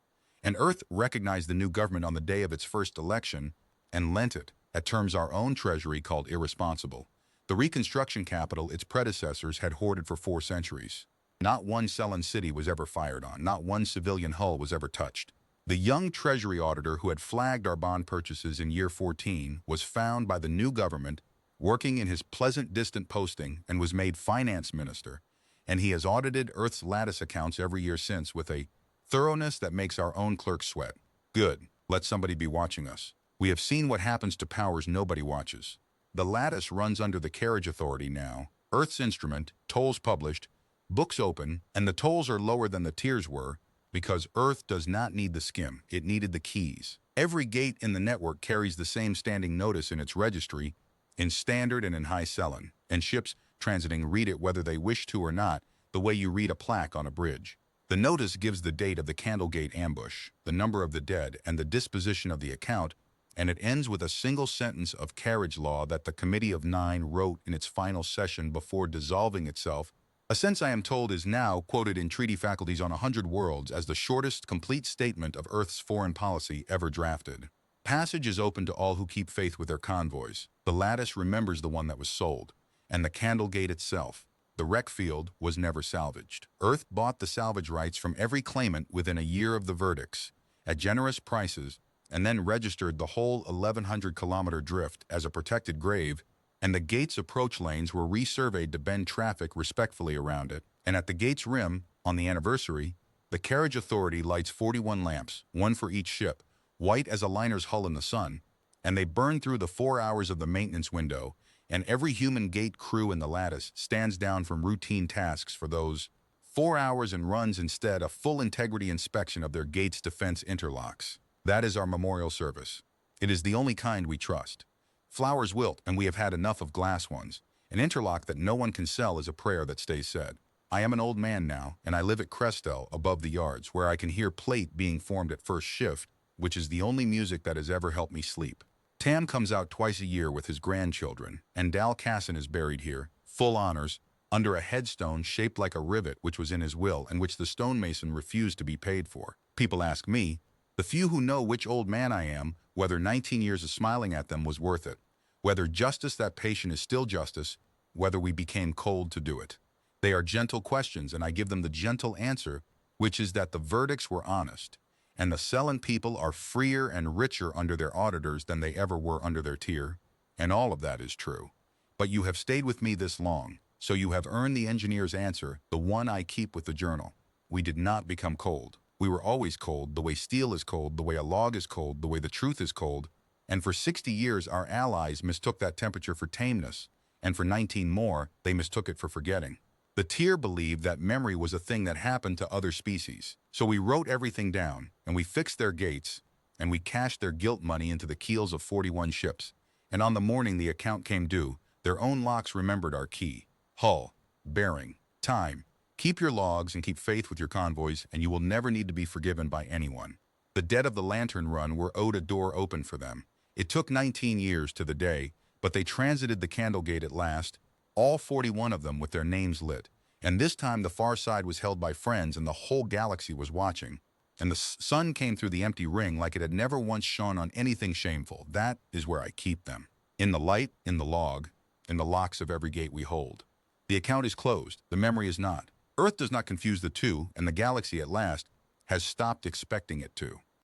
and Earth recognized the new government on the day of its first election and lent it, at terms our own treasury called irresponsible, the reconstruction capital its predecessors had hoarded for 4 centuries. Not one Sullen city was ever fired on, not one civilian hull was ever touched. The young treasury auditor who had flagged our bond purchases in year 14 was found by the new government working in his pleasant distant posting and was made finance minister, and he has audited Earth's lattice accounts every year since with a thoroughness that makes our own clerks sweat. Good, let somebody be watching us. We have seen what happens to powers nobody watches. The lattice runs under the carriage authority now, Earth's instrument, tolls published, books open, and the tolls are lower than the tiers were because Earth does not need the skim, it needed the keys. Every gate in the network carries the same standing notice in its registry, in Standard and in High Sullen, and ships transiting read it whether they wish to or not, the way you read a plaque on a bridge. The notice gives the date of the Candlegate ambush, the number of the dead, and the disposition of the account, and it ends with a single sentence of carriage law that the Committee of 9 wrote in its final session before dissolving itself, a sentence I am told is now quoted in treaty faculties on 100 worlds as the shortest complete statement of Earth's foreign policy ever drafted. Passage is open to all who keep faith with their convoys. The lattice remembers the one that was sold, and the Candlegate itself. The wreck field was never salvaged. Earth bought the salvage rights from every claimant within a year of the verdicts, at generous prices, and then registered the whole 1,100-kilometer drift as a protected grave, and the gate's approach lanes were resurveyed to bend traffic respectfully around it. And at the gate's rim, on the anniversary, the carriage authority lights 41 lamps, one for each ship, white as a liner's hull in the sun, and they burn through the 4 hours of the maintenance window, and every human gate crew in the lattice stands down from routine tasks for those 4 hours and runs instead a full integrity inspection of their gate's defense interlocks. That is our memorial service. It is the only kind we trust. Flowers wilt, and we have had enough of glass ones. An interlock that no one can sell is a prayer that stays said. I am an old man now, and I live at Crestel, above the yards, where I can hear plate being formed at first shift, which is the only music that has ever helped me sleep. Tam comes out twice a year with his grandchildren, and Dal Casson is buried here, full honors, under a headstone shaped like a rivet which was in his will and which the stonemason refused to be paid for. People ask me, the few who know which old man I am, whether 19 years of smiling at them was worth it, whether justice that patient is still justice, whether we became cold to do it. They are gentle questions, and I give them the gentle answer, which is that the verdicts were honest, and the Selland people are freer and richer under their auditors than they ever were under their tier, and all of that is true. But you have stayed with me this long, so you have earned the engineer's answer, the one I keep with the journal. We did not become cold. We were always cold, the way steel is cold, the way a log is cold, the way the truth is cold, and for 60 years our allies mistook that temperature for tameness, and for 19 more, they mistook it for forgetting. The tier believed that memory was a thing that happened to other species. So we wrote everything down, and we fixed their gates, and we cashed their guilt money into the keels of 41 ships. And on the morning the account came due, their own locks remembered our key. Hull, bearing, time. Keep your logs and keep faith with your convoys, and you will never need to be forgiven by anyone. The dead of the Lantern Run were owed a door open for them. It took 19 years to the day, but they transited the Candlegate at last, all 41 of them with their names lit. And this time the far side was held by friends and the whole galaxy was watching. And the sun came through the empty ring like it had never once shone on anything shameful. That is where I keep them. In the light, in the log, in the locks of every gate we hold. The account is closed, the memory is not. Earth does not confuse the two, and the galaxy at last has stopped expecting it to.